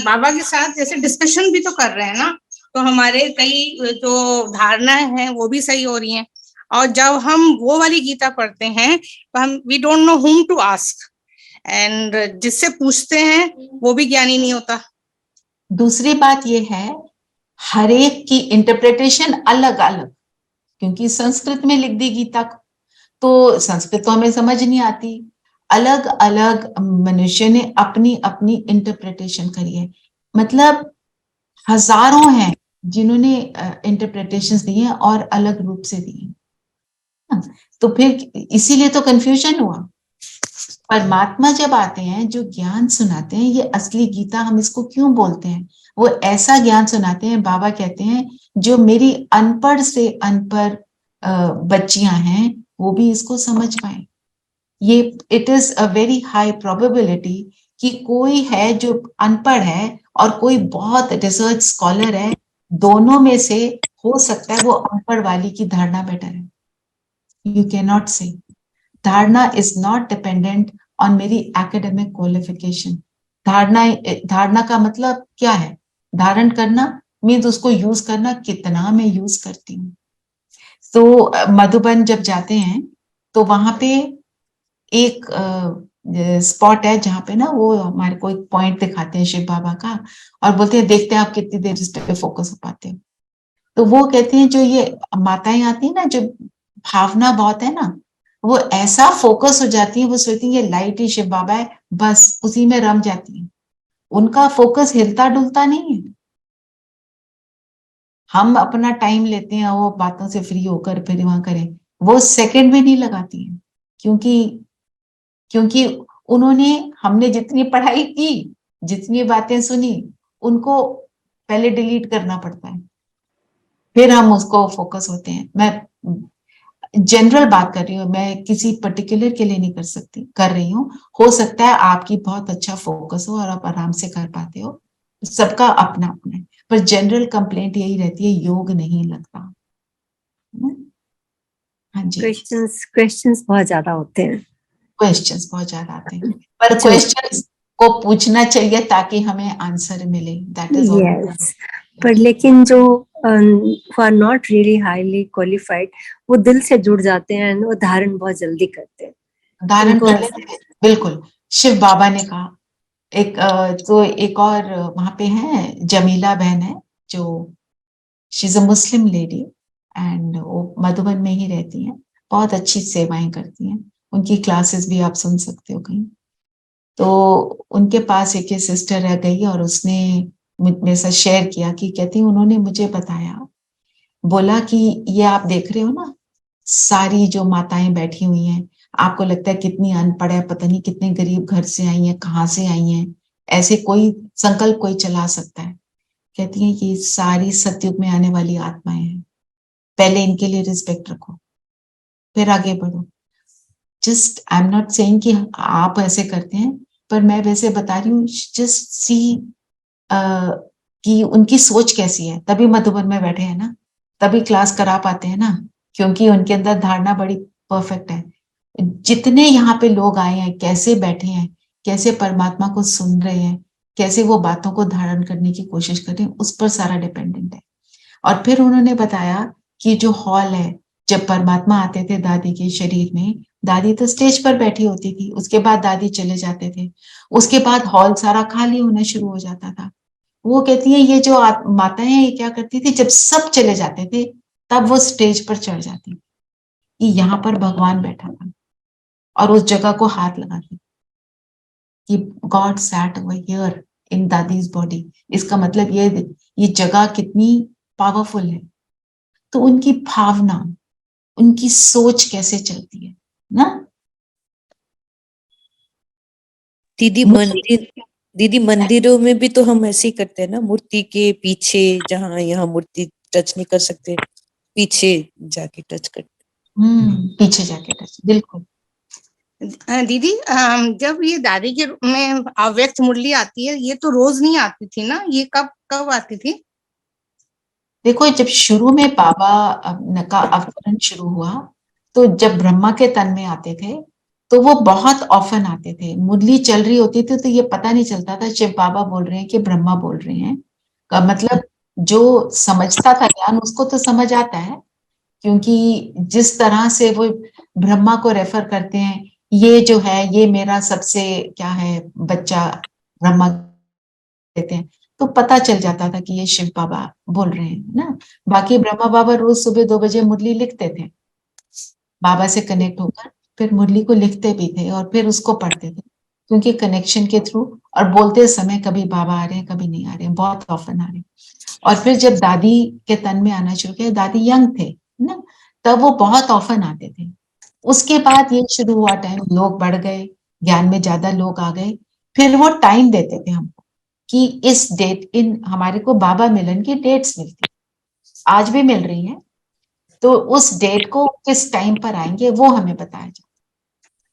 [SPEAKER 10] बाबा के साथ जैसे डिस्कशन भी तो कर रहे हैं ना, तो हमारे कई जो धारणाएं हैं वो भी सही हो रही हैं। और जब हम वो वाली गीता पढ़ते हैं तो हम we don't know whom to ask, and जिससे पूछते हैं वो भी ज्ञानी नहीं होता।
[SPEAKER 8] दूसरी बात ये है, हर एक की इंटरप्रिटेशन अलग अलग, क्योंकि संस्कृत में लिख दी गीता को, तो संस्कृत तो हमें समझ नहीं आती, अलग अलग मनुष्य ने अपनी अपनी इंटरप्रिटेशन करी है। मतलब हजारों हैं जिन्होंने इंटरप्रिटेशंस दी हैं और अलग रूप से दी हैं, तो फिर इसीलिए तो कंफ्यूजन हुआ। परमात्मा जब आते हैं, जो ज्ञान सुनाते हैं, ये असली गीता हम इसको क्यों बोलते हैं, वो ऐसा ज्ञान सुनाते हैं, बाबा कहते हैं जो मेरी अनपढ़ से अनपढ़ बच्चियां हैं वो भी इसको समझ पाए। ये it is a very high probability कि कोई है जो अनपढ़ है और कोई बहुत रिसर्च स्कॉलर है, दोनों में से हो सकता है वो अनपढ़ वाली की धारणा बेटर है। यू कैन नॉट से, धारणा इज नॉट डिपेंडेंट ऑन मेरी एकेडमिक क्वालिफिकेशन। धारणा का मतलब क्या है, धारण करना मीन्स उसको यूज करना, कितना मैं यूज करती हूँ। तो मधुबन जब जाते हैं तो वहां पे एक स्पॉट है जहाँ पे ना वो हमारे को एक पॉइंट दिखाते हैं शिव बाबा का, और बोलते हैं देखते हैं आप कितनी देर इस पे फोकस हो पाते हो। तो वो कहते हैं जो ये माताएं आती है ना, जो भावना बहुत है ना, वो ऐसा फोकस हो जाती है, वो सोचती है ये लाइट ही शिव बाबा है, बस उसी में रम जाती है, उनका फोकस हिलता डुलता नहीं है। हम अपना टाइम लेते हैं वो बातों से फ्री होकर फिर वहां करें, वो सेकंड में नहीं लगाती है, क्योंकि उन्होंने, हमने जितनी पढ़ाई की, जितनी बातें सुनी, उनको पहले डिलीट करना पड़ता है, फिर हम उसको फोकस होते हैं। मैं जनरल बात कर रही हूँ, मैं किसी पर्टिकुलर के लिए नहीं कर रही हूँ। हो सकता है आपकी बहुत अच्छा फोकस हो और आप आराम से कर पाते हो, सबका अपना अपना है, पर जनरल कंप्लेंट यही रहती है योग नहीं लगता। हाँ जी,
[SPEAKER 7] क्वेश्चंस बहुत ज्यादा होते हैं,
[SPEAKER 8] क्वेश्चंस बहुत ज्यादा आते हैं, पर क्वेश्चंस को पूछना चाहिए ताकि हमें आंसर मिले, दैट इज ऑल।
[SPEAKER 7] यस, पर लेकिन जो are not really highly qualified, वो दिल से जुड़ जाते हैं, वो धारण बहुत जल्दी करते हैं,
[SPEAKER 8] धारण कर लेते, बिल्कुल। शिव बाबा ने कहा, तो एक और वहां पे है, जमीला बहन है, जो she is a Muslim lady and वो मधुबन में ही रहती हैं, बहुत अच्छी सेवाएं करती हैं, उनकी क्लासेस भी आप सुन सकते हो कहीं। तो उनके पास एक सिस्टर रह गई और उसने मेरे साथ शेयर किया कि कहती उन्होंने मुझे बताया, बोला कि ये आप देख रहे हो ना, सारी जो माताएं बैठी हुई हैं, आपको लगता है कितनी अनपढ़ है, पता नहीं कितने गरीब घर से आई हैं, कहाँ से आई हैं, ऐसे कोई संकल्प कोई चला सकता है। कहती हैं ये सारी सतयुग में आने वाली आत्माएं हैं, पहले इनके लिए रिस्पेक्ट रखो, फिर आगे बढ़ो। Just I am not saying कि आप ऐसे करते हैं, पर मैं वैसे बता रही हूँ, जस्ट सी कि उनकी सोच कैसी है, तभी मधुबन में बैठे हैं ना, तभी क्लास करा पाते हैं ना, क्योंकि उनके अंदर धारणा बड़ी परफेक्ट है। जितने यहाँ पे लोग आए हैं, कैसे बैठे हैं, कैसे परमात्मा को सुन रहे हैं, कैसे वो बातों को धारण करने की कोशिश कर रहे हैं, उस पर सारा डिपेंडेंट है। और फिर उन्होंने बताया कि जो हॉल है, जब परमात्मा आते थे दादी के शरीर में, दादी तो स्टेज पर बैठी होती थी, उसके बाद दादी चले जाते थे, उसके बाद हॉल सारा खाली होना शुरू हो जाता था। वो कहती है ये जो माताएं हैं, ये क्या करती थी, जब सब चले जाते थे तब वो स्टेज पर चढ़ जाती कि यहाँ पर भगवान बैठा था, और उस जगह को हाथ लगाती कि god sat over here in दादीज बॉडी। इसका मतलब ये जगह कितनी पावरफुल है। तो उनकी भावना, उनकी सोच कैसे चलती है ना।
[SPEAKER 13] दीदी मंदिरों में भी तो हम ऐसे ही करते हैं ना, मूर्ति के पीछे, जहाँ यहाँ मूर्ति टच नहीं कर सकते, पीछे जाके टच करते।
[SPEAKER 8] पीछे जाके टच, बिल्कुल।
[SPEAKER 10] दीदी जब ये दादी के रूप में अव्यक्त मुरली आती है, ये तो रोज नहीं आती थी ना, ये कब कब आती थी?
[SPEAKER 8] देखो, जब शुरू में बाबा का अवतरण शुरू हुआ, तो जब ब्रह्मा के तन में आते थे तो वो बहुत ऑफन आते थे। मुरली चल रही होती थी तो ये पता नहीं चलता था शिव बाबा बोल रहे हैं कि ब्रह्मा बोल रहे हैं। का मतलब जो समझता था ज्ञान, उसको तो समझ आता है, क्योंकि जिस तरह से वो ब्रह्मा को रेफर करते हैं, ये जो है ये मेरा सबसे क्या है बच्चा, ब्रह्मा कहते हैं, तो पता चल जाता था कि ये शिव बाबा बोल रहे हैं ना। बाकी ब्रह्मा बाबा रोज सुबह 2 बजे मुरली लिखते थे, बाबा से कनेक्ट होकर फिर मुरली को लिखते भी थे और फिर उसको पढ़ते थे, क्योंकि कनेक्शन के थ्रू। और बोलते समय कभी बाबा आ रहे हैं, कभी नहीं आ रहे हैं, बहुत ऑफन आ रहे हैं। और फिर जब दादी के तन में आना शुरू किया, दादी यंग थे ना, तब वो बहुत ऑफन आते थे। उसके बाद ये शुरू हुआ टाइम, लोग बढ़ गए, ज्ञान में ज्यादा लोग आ गए, फिर वो टाइम देते थे हमको कि इस डेट, इन हमारे को बाबा मिलन की डेट्स मिलती, आज भी मिल रही है, तो उस डेट को किस टाइम पर आएंगे वो हमें बताया जाए,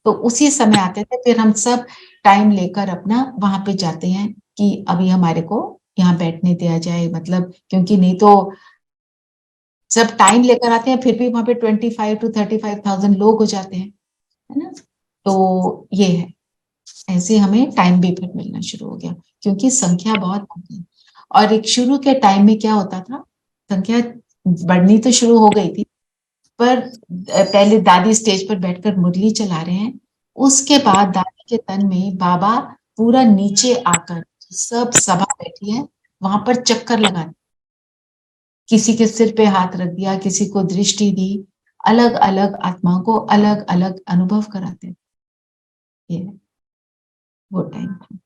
[SPEAKER 8] तो उसी समय आते थे। फिर हम सब टाइम लेकर अपना वहां पे जाते हैं कि अभी हमारे को यहाँ बैठने दिया जाए, मतलब क्योंकि नहीं तो जब टाइम लेकर आते हैं फिर भी वहां पे 25 to 35,000 लोग हो जाते हैं, है ना। तो ये है, ऐसे हमें टाइम भी फिर मिलना शुरू हो गया, क्योंकि संख्या बहुत बढ़ी। और एक शुरू के टाइम में क्या होता था, संख्या बढ़नी तो शुरू हो गई थी, पर पहले दादी स्टेज पर बैठकर मुरली चला रहे हैं, उसके बाद दादी के तन में बाबा पूरा नीचे आकर सब सभा बैठी है वहां पर चक्कर लगाते, किसी के सिर पे हाथ रख दिया, किसी को दृष्टि दी, अलग अलग आत्माओं को अलग अलग अनुभव कराते। ये वो टाइम था।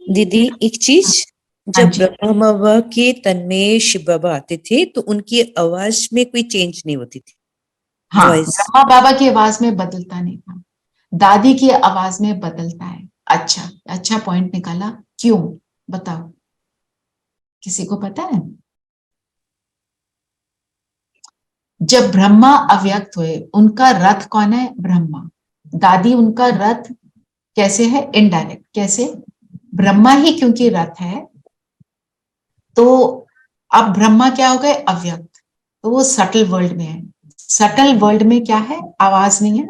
[SPEAKER 13] दीदी एक चीज, जब ब्रह्मा बाबा के तन में शिव बाबा आते थे तो उनकी आवाज में कोई चेंज नहीं होती थी?
[SPEAKER 8] हाँ, ब्रह्मा बाबा की आवाज में बदलता नहीं था, दादी की आवाज में बदलता है। अच्छा पॉइंट निकाला, क्यों बताओ, किसी को पता है? जब ब्रह्मा अव्यक्त हुए, उनका रथ कौन है? ब्रह्मा। दादी उनका रथ कैसे है? इनडायरेक्ट। कैसे? ब्रह्मा ही क्योंकि रथ है, तो अब ब्रह्मा क्या हो गए? अव्यक्त, तो वो सटल वर्ल्ड में है। सटल वर्ल्ड में क्या है? आवाज नहीं है।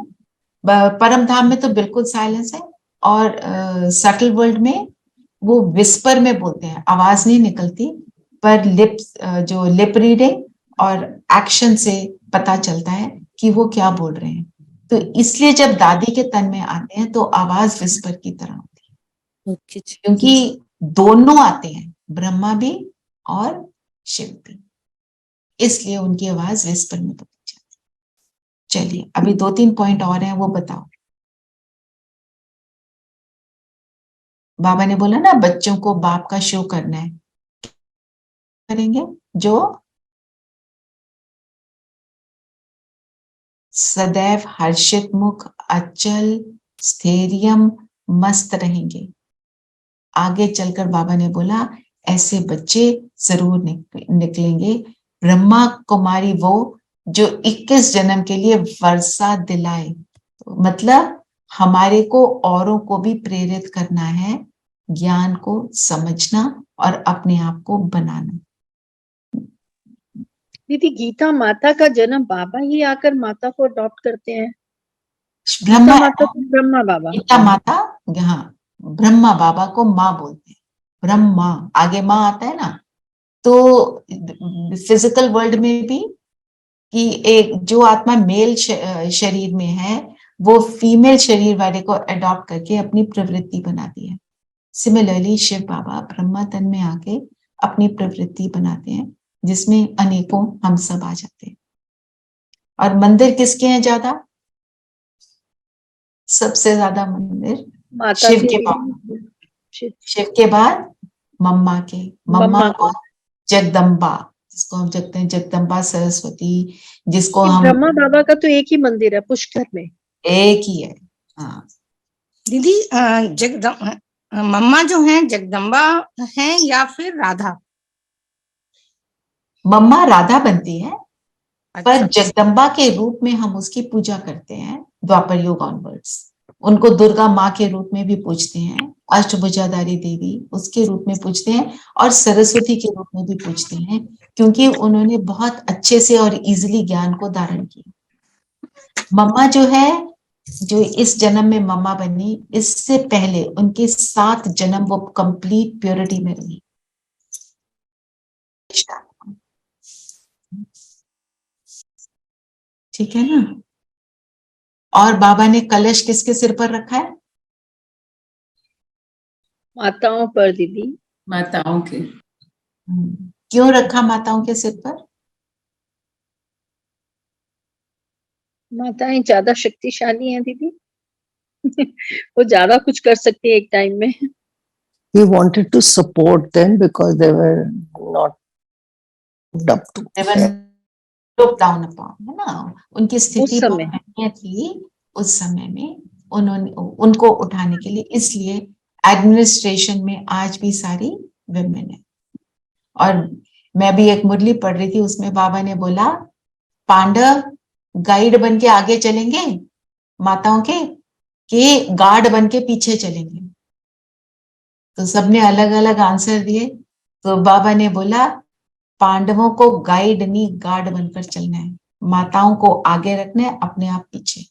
[SPEAKER 8] परम धाम में तो बिल्कुल साइलेंस है, और सटल वर्ल्ड में वो विस्पर में बोलते हैं, आवाज नहीं निकलती, पर जो लिप रीडिंग और एक्शन से पता चलता है कि वो क्या बोल रहे हैं। तो इसलिए जब दादी के तन में आते हैं तो आवाज विस्पर की तरह होती है, क्योंकि दोनों आते हैं, ब्रह्मा भी और शिव भी, इसलिए उनकी आवाज विस्पर में बदल जाती है। चलिए, अभी 2-3 पॉइंट और हैं, वो बताओ। बाबा ने बोला ना बच्चों को बाप का शो करना है, करेंगे जो सदैव हर्षित मुख, अचल स्थैर्यम मस्त रहेंगे। आगे चलकर बाबा ने बोला ऐसे बच्चे जरूर निकलेंगे। ब्रह्मा कुमारी वो जो 21 जन्म के लिए वर्षा दिलाए, तो मतलब हमारे को औरों को भी प्रेरित करना है, ज्ञान को समझना और अपने आप को बनाना।
[SPEAKER 6] दीदी गीता माता का जन्म बाबा ही आकर माता को अडॉप्ट करते हैं?
[SPEAKER 8] ब्रह्मा
[SPEAKER 6] माता को ब्रह्मा बाबा,
[SPEAKER 8] गीता माता, हाँ, ब्रह्मा बाबा को माँ बोलते हैं। ब्रह्मा आगे माँ आता है ना, तो फिजिकल वर्ल्ड में भी कि एक जो आत्मा मेल शरीर में है वो फीमेल शरीर वाले को अडॉप्ट करके अपनी प्रवृत्ति बनाती है। सिमिलरली शिव बाबा ब्रह्मा तन में आके अपनी प्रवृत्ति बनाते हैं, जिसमें अनेकों हम सब आ जाते हैं। और मंदिर किसके हैं ज्यादा? सबसे ज्यादा मंदिर शिव के बाद, शिव के बाद मम्मा के, मम्मा और जगदम्बा, जिसको हम कहते हैं जगदम्बा सरस्वती, जिसको
[SPEAKER 6] ये
[SPEAKER 8] हम
[SPEAKER 6] ब्रह्मा बाबा का तो एक ही मंदिर है पुष्कर में।
[SPEAKER 8] एक ही है। हाँ
[SPEAKER 10] दीदी मम्मा जो है जगदम्बा है या फिर राधा?
[SPEAKER 8] मम्मा राधा बनती है, पर
[SPEAKER 10] अच्छा
[SPEAKER 8] जगदम्बा के रूप में हम उसकी पूजा करते हैं द्वापर युग ऑनवर्ड्स। उनको दुर्गा माँ के रूप में भी पूजते हैं, अष्टभुजाधारी देवी उसके रूप में पूजते हैं, और सरस्वती के रूप में भी पूजते हैं, क्योंकि उन्होंने बहुत अच्छे से और इजीली ज्ञान को धारण किया। मम्मा जो है, जो इस जन्म में मम्मा बनी, इससे पहले उनके 7 जन्म वो कंप्लीट प्योरिटी में रही। ठीक है ना। और बाबा ने कलश किसके सिर पर रखा है?
[SPEAKER 6] माताओं पर दीदी।
[SPEAKER 2] माताओं के।
[SPEAKER 8] क्यों रखा माताओं के सिर पर?
[SPEAKER 6] माताएं ज्यादा शक्तिशाली हैं दीदी। वो ज्यादा कुछ कर सकती है एक टाइम में।
[SPEAKER 5] He wanted to support them because they were not up to
[SPEAKER 8] They were looked down upon, है ना। उनकी स्थिति बहुत
[SPEAKER 6] समय।
[SPEAKER 8] दयनीय थी उस समय में, उन्होंने उनको उठाने के लिए, इसलिए एडमिनिस्ट्रेशन में आज भी सारी विमेन है। और मैं भी एक मुरली पढ़ रही थी, उसमें बाबा ने बोला पांडव गाइड बन के आगे चलेंगे माताओं के गार्ड बन के पीछे चलेंगे। तो सबने अलग अलग आंसर दिए। तो बाबा ने बोला पांडवों को गाइड नहीं गार्ड बनकर चलना है, माताओं को आगे रखना है, अपने आप पीछे।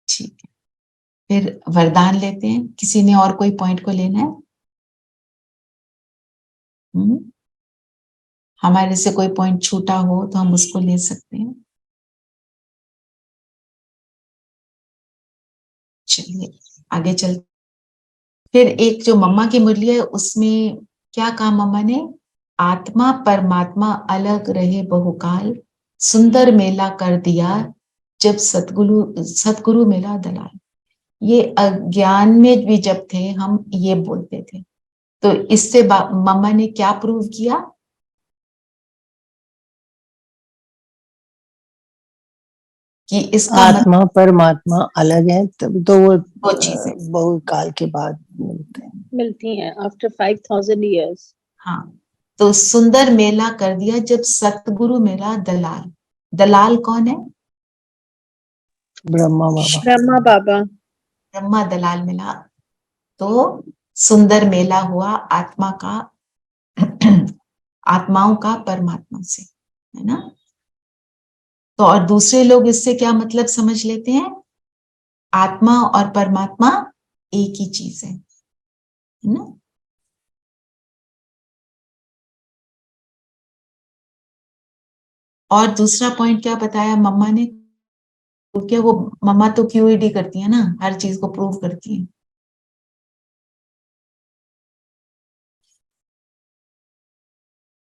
[SPEAKER 8] ठीक है, फिर वरदान लेते हैं। किसी ने और कोई पॉइंट को लेना है? हमारे से कोई पॉइंट छूटा हो तो हम उसको ले सकते हैं। चलिए आगे चल। फिर एक जो मम्मा की मुरली है, उसमें क्या कहा मम्मा ने? आत्मा परमात्मा अलग रहे बहुकाल, सुंदर मेला कर दिया जब सतगुरु मिला दलाल। ये अज्ञान में भी जब थे हम ये बोलते थे, तो इससे मम्मा ने क्या प्रूव किया? कि इसका
[SPEAKER 5] आत्मा परमात्मा अलग है, तब तो वो
[SPEAKER 8] दो चीजें
[SPEAKER 5] बहुत काल के बाद
[SPEAKER 6] मिलती हैं आफ्टर 5000 इयर्स।
[SPEAKER 8] हाँ, तो सुंदर मेला कर दिया जब सतगुरु मेरा दलाल। दलाल कौन है?
[SPEAKER 5] ब्रह्मा बाबा।
[SPEAKER 6] ब्रह्मा बाबा।
[SPEAKER 8] ब्रह्मा दलाल मिला तो सुंदर मेला हुआ आत्मा का आत्माओं का परमात्मा से, है ना। तो और दूसरे लोग इससे क्या मतलब समझ लेते हैं? आत्मा और परमात्मा एक ही चीज है ना। और दूसरा पॉइंट क्या बताया मम्मा ने? तो क्या वो मम्मा तो क्यूईडी करती है ना, हर चीज को प्रूव करती है।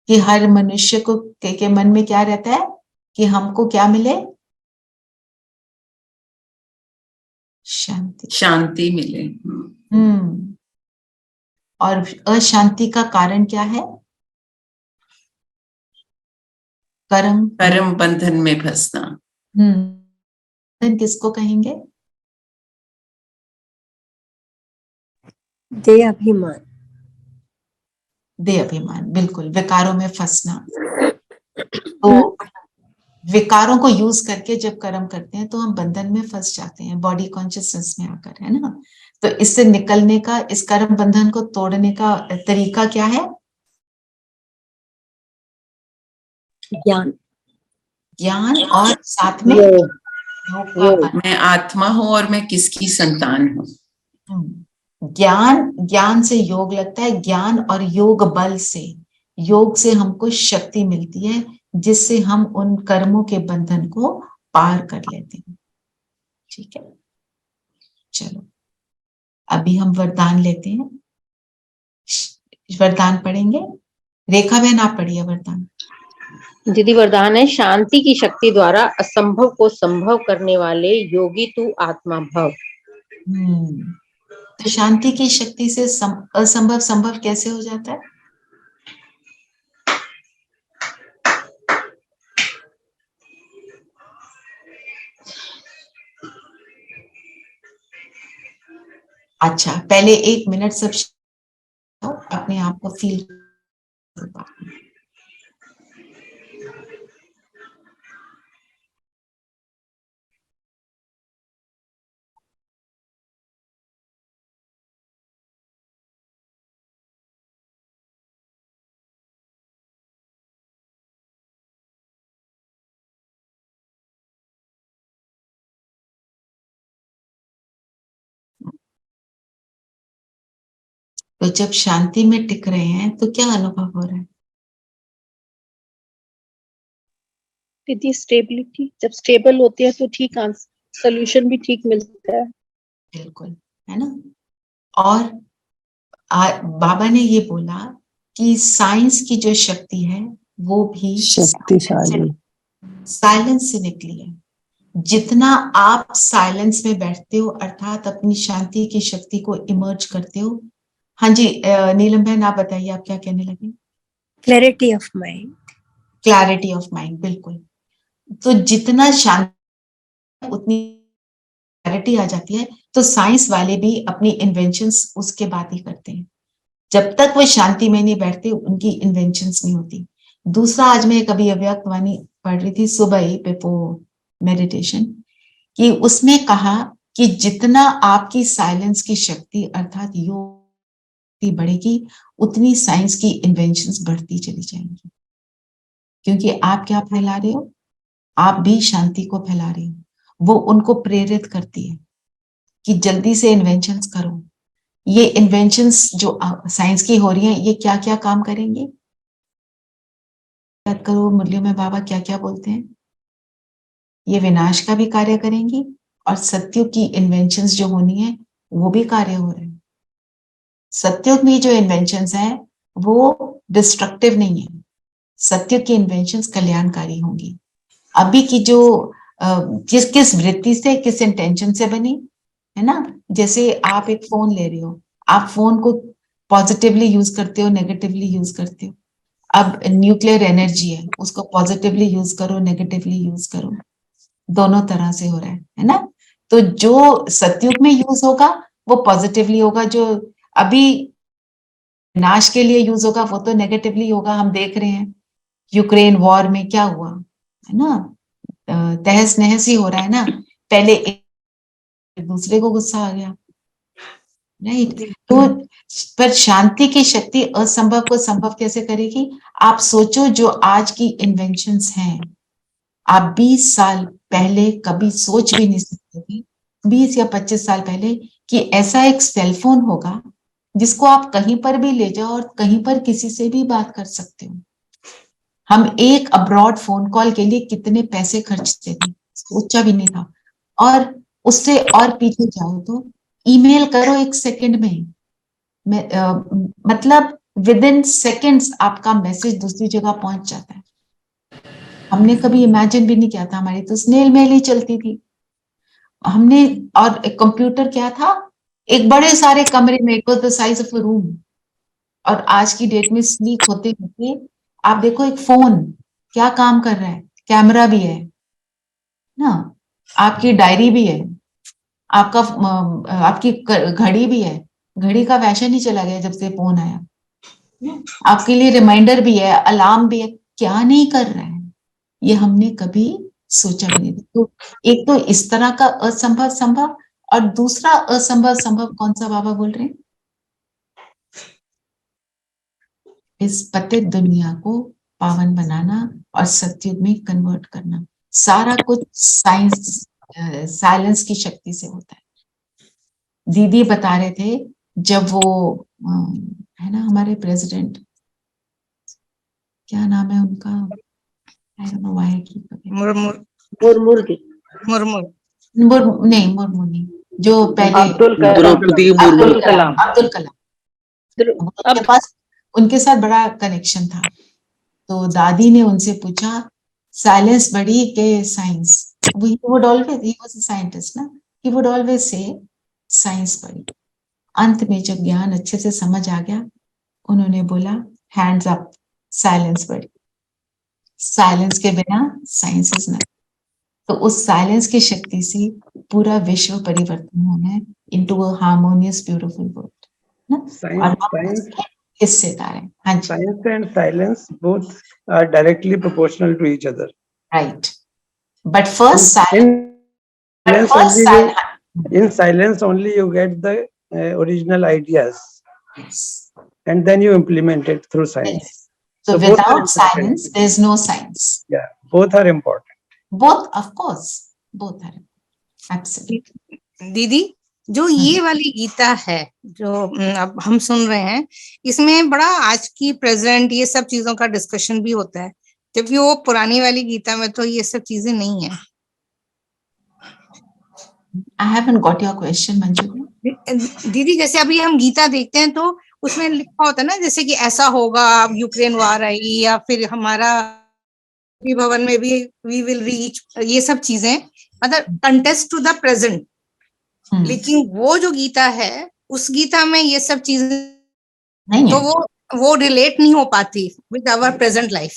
[SPEAKER 8] कि हर मनुष्य को के मन में क्या रहता है कि हमको क्या मिले? शांति।
[SPEAKER 2] शांति मिले।
[SPEAKER 8] और अशांति का कारण क्या है?
[SPEAKER 2] कर्म बंधन में फंसना।
[SPEAKER 8] किसको कहेंगे?
[SPEAKER 7] देह अभिमान।
[SPEAKER 8] देह अभिमान, बिल्कुल, विकारों में फंसना। तो विकारों को यूज करके जब कर्म करते हैं तो हम बंधन में फंस जाते हैं, बॉडी कॉन्शियसनेस में आकर, है ना। तो इससे निकलने का, इस कर्म बंधन को तोड़ने का तरीका क्या है?
[SPEAKER 7] ज्ञान।
[SPEAKER 8] ज्ञान और साथ में
[SPEAKER 2] योग। मैं आत्मा हूं और मैं किसकी संतान हूं।
[SPEAKER 8] ज्ञान से योग लगता है। ज्ञान और योग बल से, योग से हमको शक्ति मिलती है, जिससे हम उन कर्मों के बंधन को पार कर लेते हैं। ठीक है, चलो अभी हम वरदान लेते हैं। वरदान पढ़ेंगे। रेखा बहन आप पढ़िए वरदान।
[SPEAKER 9] दीदी वरदान है, शांति की शक्ति द्वारा असंभव को संभव करने वाले योगी तू आत्मा भव।
[SPEAKER 8] तो शांति की शक्ति से असंभव संभव कैसे हो जाता है? अच्छा, पहले 1 मिनट सब अपने आप को फील। तो जब शांति में टिक रहे हैं तो क्या अनुभव हो रहा है?
[SPEAKER 6] दीदी स्टेबिलिटी, जब स्टेबल होती है तो ठीक सोल्यूशन भी ठीक मिलता है।
[SPEAKER 8] बिल्कुल, है ना। और बाबा ने ये बोला कि साइंस की जो शक्ति है वो भी
[SPEAKER 5] शक्तिशाली
[SPEAKER 8] साइलेंस से निकली है। जितना आप साइलेंस में बैठते हो अर्थात अपनी शांति की शक्ति को इमर्ज करते हो। हाँ जी, नीलम बहन आप बताइए, आप क्या कहने लगे?
[SPEAKER 7] Clarity of mind.
[SPEAKER 8] Clarity of mind, बिल्कुल। तो जितना शांति उतनी क्लैरिटी आ जाती है। तो साइंस वाले भी अपनी इन्वेंशंस उसके बाद ही करते हैं। जब तक वो शांति में नहीं बैठते उनकी इन्वेंशंस नहीं होती। दूसरा, आज मैं कभी अव्यक्त वाणी पढ़ रही थी सुबह ही बिफोर मेडिटेशन, कि उसमें कहा कि जितना आपकी साइलेंस की शक्ति अर्थात योग बढ़ेगी उतनी साइंस की इन्वेंशंस बढ़ती चली जाएंगी। क्योंकि आप क्या फैला रहे हो? आप भी शांति को फैला रहे हो। वो उनको प्रेरित करती है कि जल्दी से इन्वेंशंस करो। ये इन्वेंशंस जो साइंस की हो रही हैं ये क्या क्या काम करेंगे? याद करो मुरलियों में बाबा क्या क्या बोलते हैं? ये विनाश का भी कार्य करेंगी और सत्युग की इन्वेंशंस जो होनी है वो भी कार्य हो रहे हैं। सत्युग में जो इन्वेंशंस हैं वो डिस्ट्रक्टिव नहीं है। सत्युग की इन्वेंशंस कल्याणकारी होंगी। अभी की जो किस वृत्ति से, किस इंटेंशन से बनी है ना। जैसे आप एक फोन ले रहे हो, आप फोन को पॉजिटिवली यूज करते हो, नेगेटिवली यूज करते हो। अब न्यूक्लियर एनर्जी है, उसको पॉजिटिवली यूज करो, नेगेटिवली यूज करो, दोनों तरह से हो रहा है ना। तो जो सत्युग में यूज होगा वो पॉजिटिवली होगा, जो अभी विनाश के लिए यूज होगा वो तो नेगेटिवली होगा। हम देख रहे हैं यूक्रेन वॉर में क्या हुआ है ना, तहस नहस ही हो रहा है ना। पहले एक दूसरे को गुस्सा आ गया, राइट। तो पर शांति की शक्ति असंभव को संभव कैसे करेगी? आप सोचो, जो आज की इन्वेंशंस हैं आप 20 साल पहले कभी सोच भी नहीं सकते थे, 20 या 25 साल पहले, कि ऐसा एक सेलफोन होगा जिसको आप कहीं पर भी ले जाओ और कहीं पर किसी से भी बात कर सकते हो। हम एक अब्रॉड फोन कॉल के लिए कितने पैसे खर्चते थे, सोचा भी नहीं था। और उससे और पीछे जाओ तो ईमेल करो 1 सेकंड में, मतलब विद इन सेकेंड्स आपका मैसेज दूसरी जगह पहुंच जाता है। हमने कभी इमेजिन भी नहीं किया था, हमारी तो स्नेल मेल ही चलती थी हमने। और कंप्यूटर क्या था, एक बड़े सारे कमरे में, it was the size of a room. और आज की डेट में स्लीक होते होते आप देखो एक फोन क्या काम कर रहा है, कैमरा भी है ना, आपकी डायरी भी है, आपका आपकी घड़ी भी है। घड़ी का फैशन ही चला गया जब से फोन आया। आपके लिए रिमाइंडर भी है, अलार्म भी है, क्या नहीं कर रहा है ये हमने कभी सोचा भी नहीं। तो एक तो इस तरह का असंभव संभव, और दूसरा असंभव संभव कौन सा बाबा बोल रहे हैं? इस पतित दुनिया को पावन बनाना और सत्युग में कन्वर्ट करना, सारा कुछ साइंस साइलेंस की शक्ति से होता है। दीदी बता रहे थे जब वो है ना हमारे प्रेसिडेंट, क्या नाम है उनका, I don't know why
[SPEAKER 10] Murmu
[SPEAKER 8] नहीं, जो पहले
[SPEAKER 3] अब्दुल कलाम।
[SPEAKER 8] उनके पास उनके साथ बड़ा कनेक्शन था। तो दादी ने उनसे पूछा साइलेंस बड़ी के science, he would always, he was a scientist ना, he would always say science बड़ी। अंत में जब ज्ञान अच्छे से समझ आ गया, उन्होंने बोला हैंड्स अप, साइलेंस बड़ी, साइलेंस के बिना साइंस इज नथिंग। तो उस साइलेंस की शक्ति से पूरा विश्व परिवर्तन होना है into a harmonious beautiful world ना। और
[SPEAKER 12] Science,
[SPEAKER 8] हिस्सेदार है। हाँ जी,
[SPEAKER 12] science and silence both are directly proportional to each other.
[SPEAKER 8] Right, but first
[SPEAKER 12] In silence only you get the original ideas, and then you implement it through science.
[SPEAKER 8] So
[SPEAKER 12] both are
[SPEAKER 8] without
[SPEAKER 12] important.
[SPEAKER 8] silence, there's no science.
[SPEAKER 12] Yeah, both are important.
[SPEAKER 8] Both, of course, both are absolutely.
[SPEAKER 10] दीदी, जो ये वाली गीता है जो अब हम सुन रहे हैं, इसमें बड़ा आज की प्रेजेंट ये सब चीजों का डिस्कशन भी होता है, जबकि वो पुरानी वाली गीता में तो ये सब चीजें नहीं है।
[SPEAKER 8] I haven't got your question, Manju.
[SPEAKER 10] दीदी, जैसे अभी हम गीता देखते हैं तो उसमें लिखा होता है ना, जैसे कि ऐसा होगा, यूक्रेन वार आई, या फिर हमारा भवन में भी वी विल रीच, ये सब चीजें मतलब कंटेस्ट टू द प्रेजेंट। लेकिन वो जो गीता है, उस गीता में ये सब चीजें
[SPEAKER 8] नहीं
[SPEAKER 10] तो वो रिलेट नहीं हो पाती with our present life.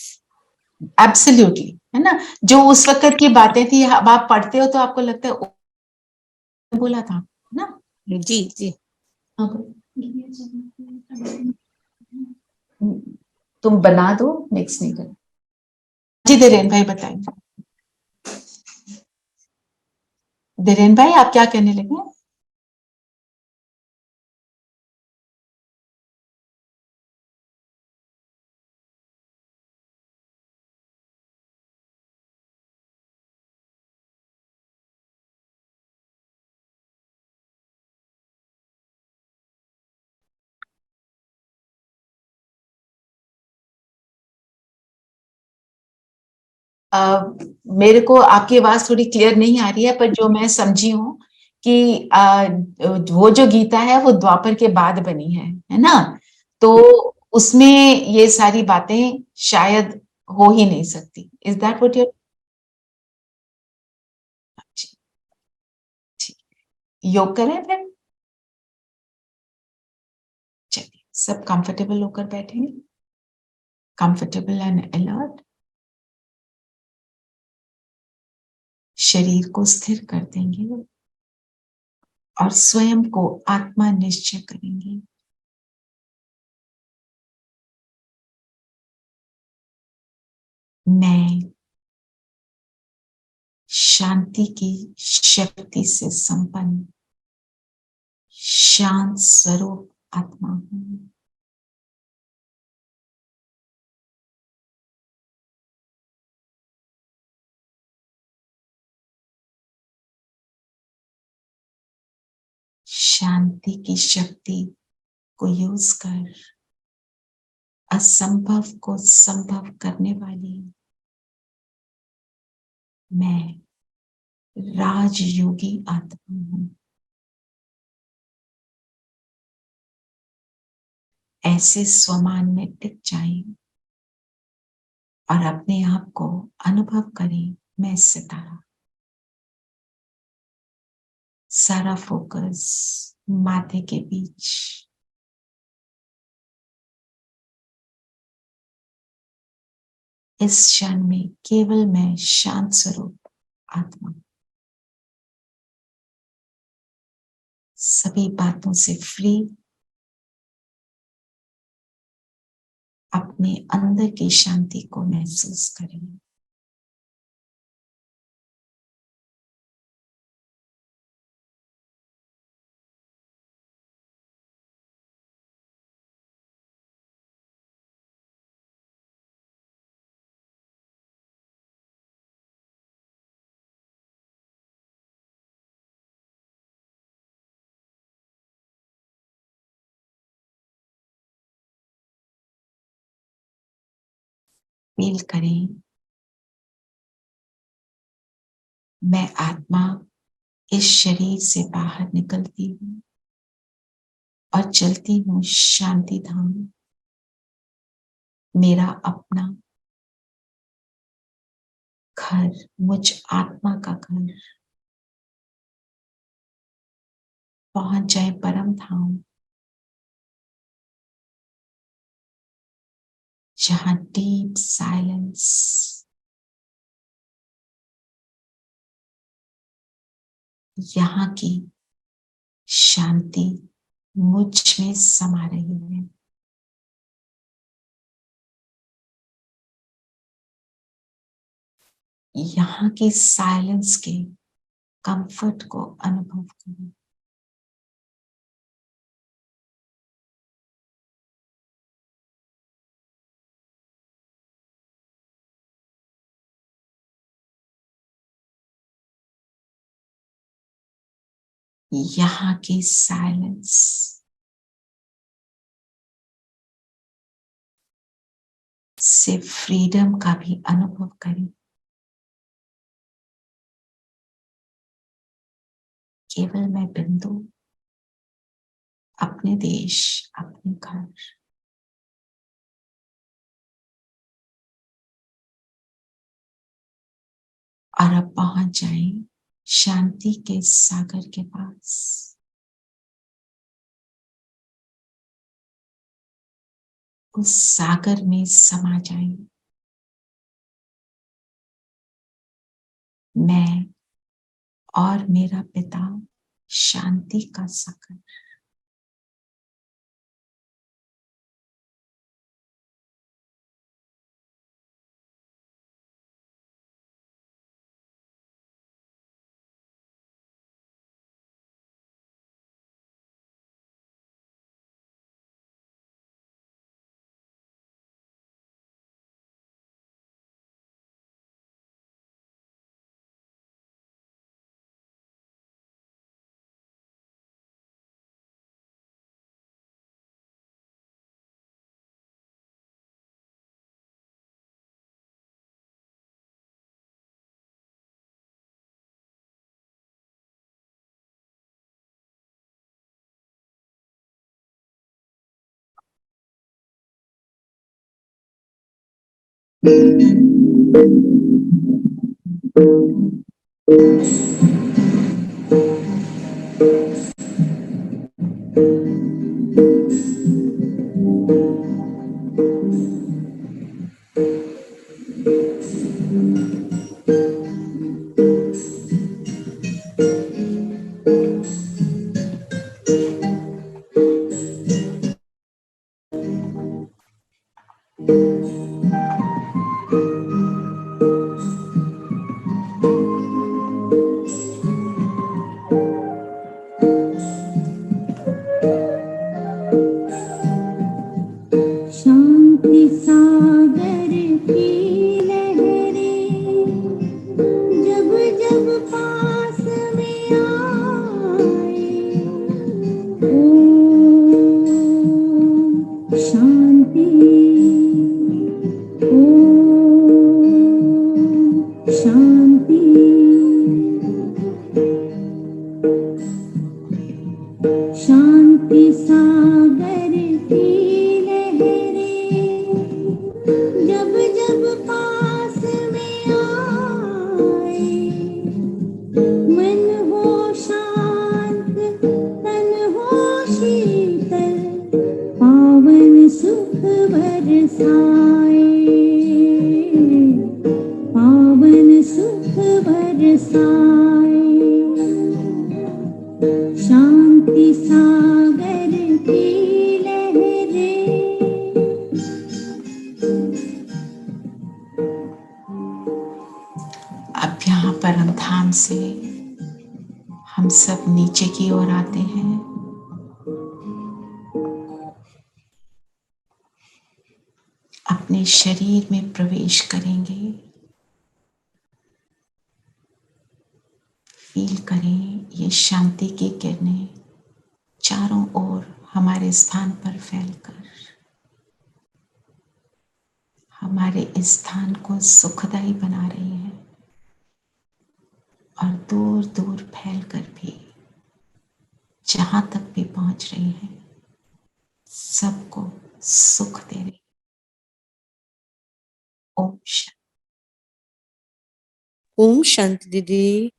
[SPEAKER 8] Absolutely, है ना। जो उस वक्त की बातें थी, अब आप पढ़ते हो तो आपको लगता है बोला था ना।
[SPEAKER 10] जी जी,
[SPEAKER 8] तुम बना दो, मिक्स नहीं कर। जी धीरेन भाई बताएंगे। धीरेन भाई आप क्या कहने लगे? मेरे को आपकी आवाज थोड़ी क्लियर नहीं आ रही है, पर जो मैं समझी हूँ कि वो जो गीता है वो द्वापर के बाद बनी है ना। तो उसमें ये सारी बातें शायद हो ही नहीं सकती। Is that what you? योग करें फिर? चलिए, सब कंफर्टेबल होकर बैठेंगे, कंफर्टेबल एंड अलर्ट। शरीर को स्थिर कर देंगे और स्वयं को आत्मा निश्चय करेंगे। मैं शांति की शक्ति से संपन्न शांत स्वरूप आत्मा हूं। शांति की शक्ति को यूज कर असंभव को संभव करने वाली मैं राजयोगी आत्मा हूं। ऐसे स्वमान में टिक जाएं और अपने आप को अनुभव करें। मैं सितारा। सारा फोकस माथे के बीच। इस क्षण में केवल मैं शांत स्वरूप आत्मा, सभी बातों से फ्री, अपने अंदर की शांति को महसूस करें। फील करें, मैं आत्मा इस शरीर से बाहर निकलती हूँ और चलती हूँ शांति धाम। मेरा अपना घर, मुझ आत्मा का घर। पहुंच जाए परम धाम। जहां डीप साइलेंस, यहाँ की शांति मुझ में समा रही है। यहाँ की साइलेंस के कंफर्ट को अनुभव करें। यहाँ की साइलेंस से फ्रीडम का भी अनुभव करें। केवल मैं बिंदु, अपने देश, अपने घर, और अब पहुंच जाएं शांति के सागर के पास। उस सागर में समा जाएं। मैं और मेरा पिता शांति का सागर।
[SPEAKER 1] शांति सागर की लहरें जब जब पास में आए, ओम शांति, ओम शांति। शांति सागर की जब जब पास में आए, मन हो शांत, तन हो शीतल, पावन सुख बरसाए, पावन सुख बरसाए। शांति सागर की लहरें।
[SPEAKER 8] अब यहाँ परम धाम से हम सब नीचे की ओर आते हैं। अपने शरीर में प्रवेश करेंगे। फील करें ये शांति की किरणें चारों ओर हमारे स्थान पर फैलकर हमारे इस स्थान को सुखदायी बना रही है और दूर दूर फैलकर भी जहां तक भी पहुंच रही है सबको सुख दे रही है। ओम शांति।
[SPEAKER 13] ओम शांति दीदी।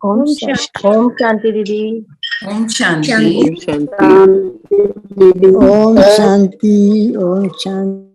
[SPEAKER 7] ओम शांति दीदी।
[SPEAKER 2] ओम शांति।
[SPEAKER 5] ओम शांति। ओम शांति।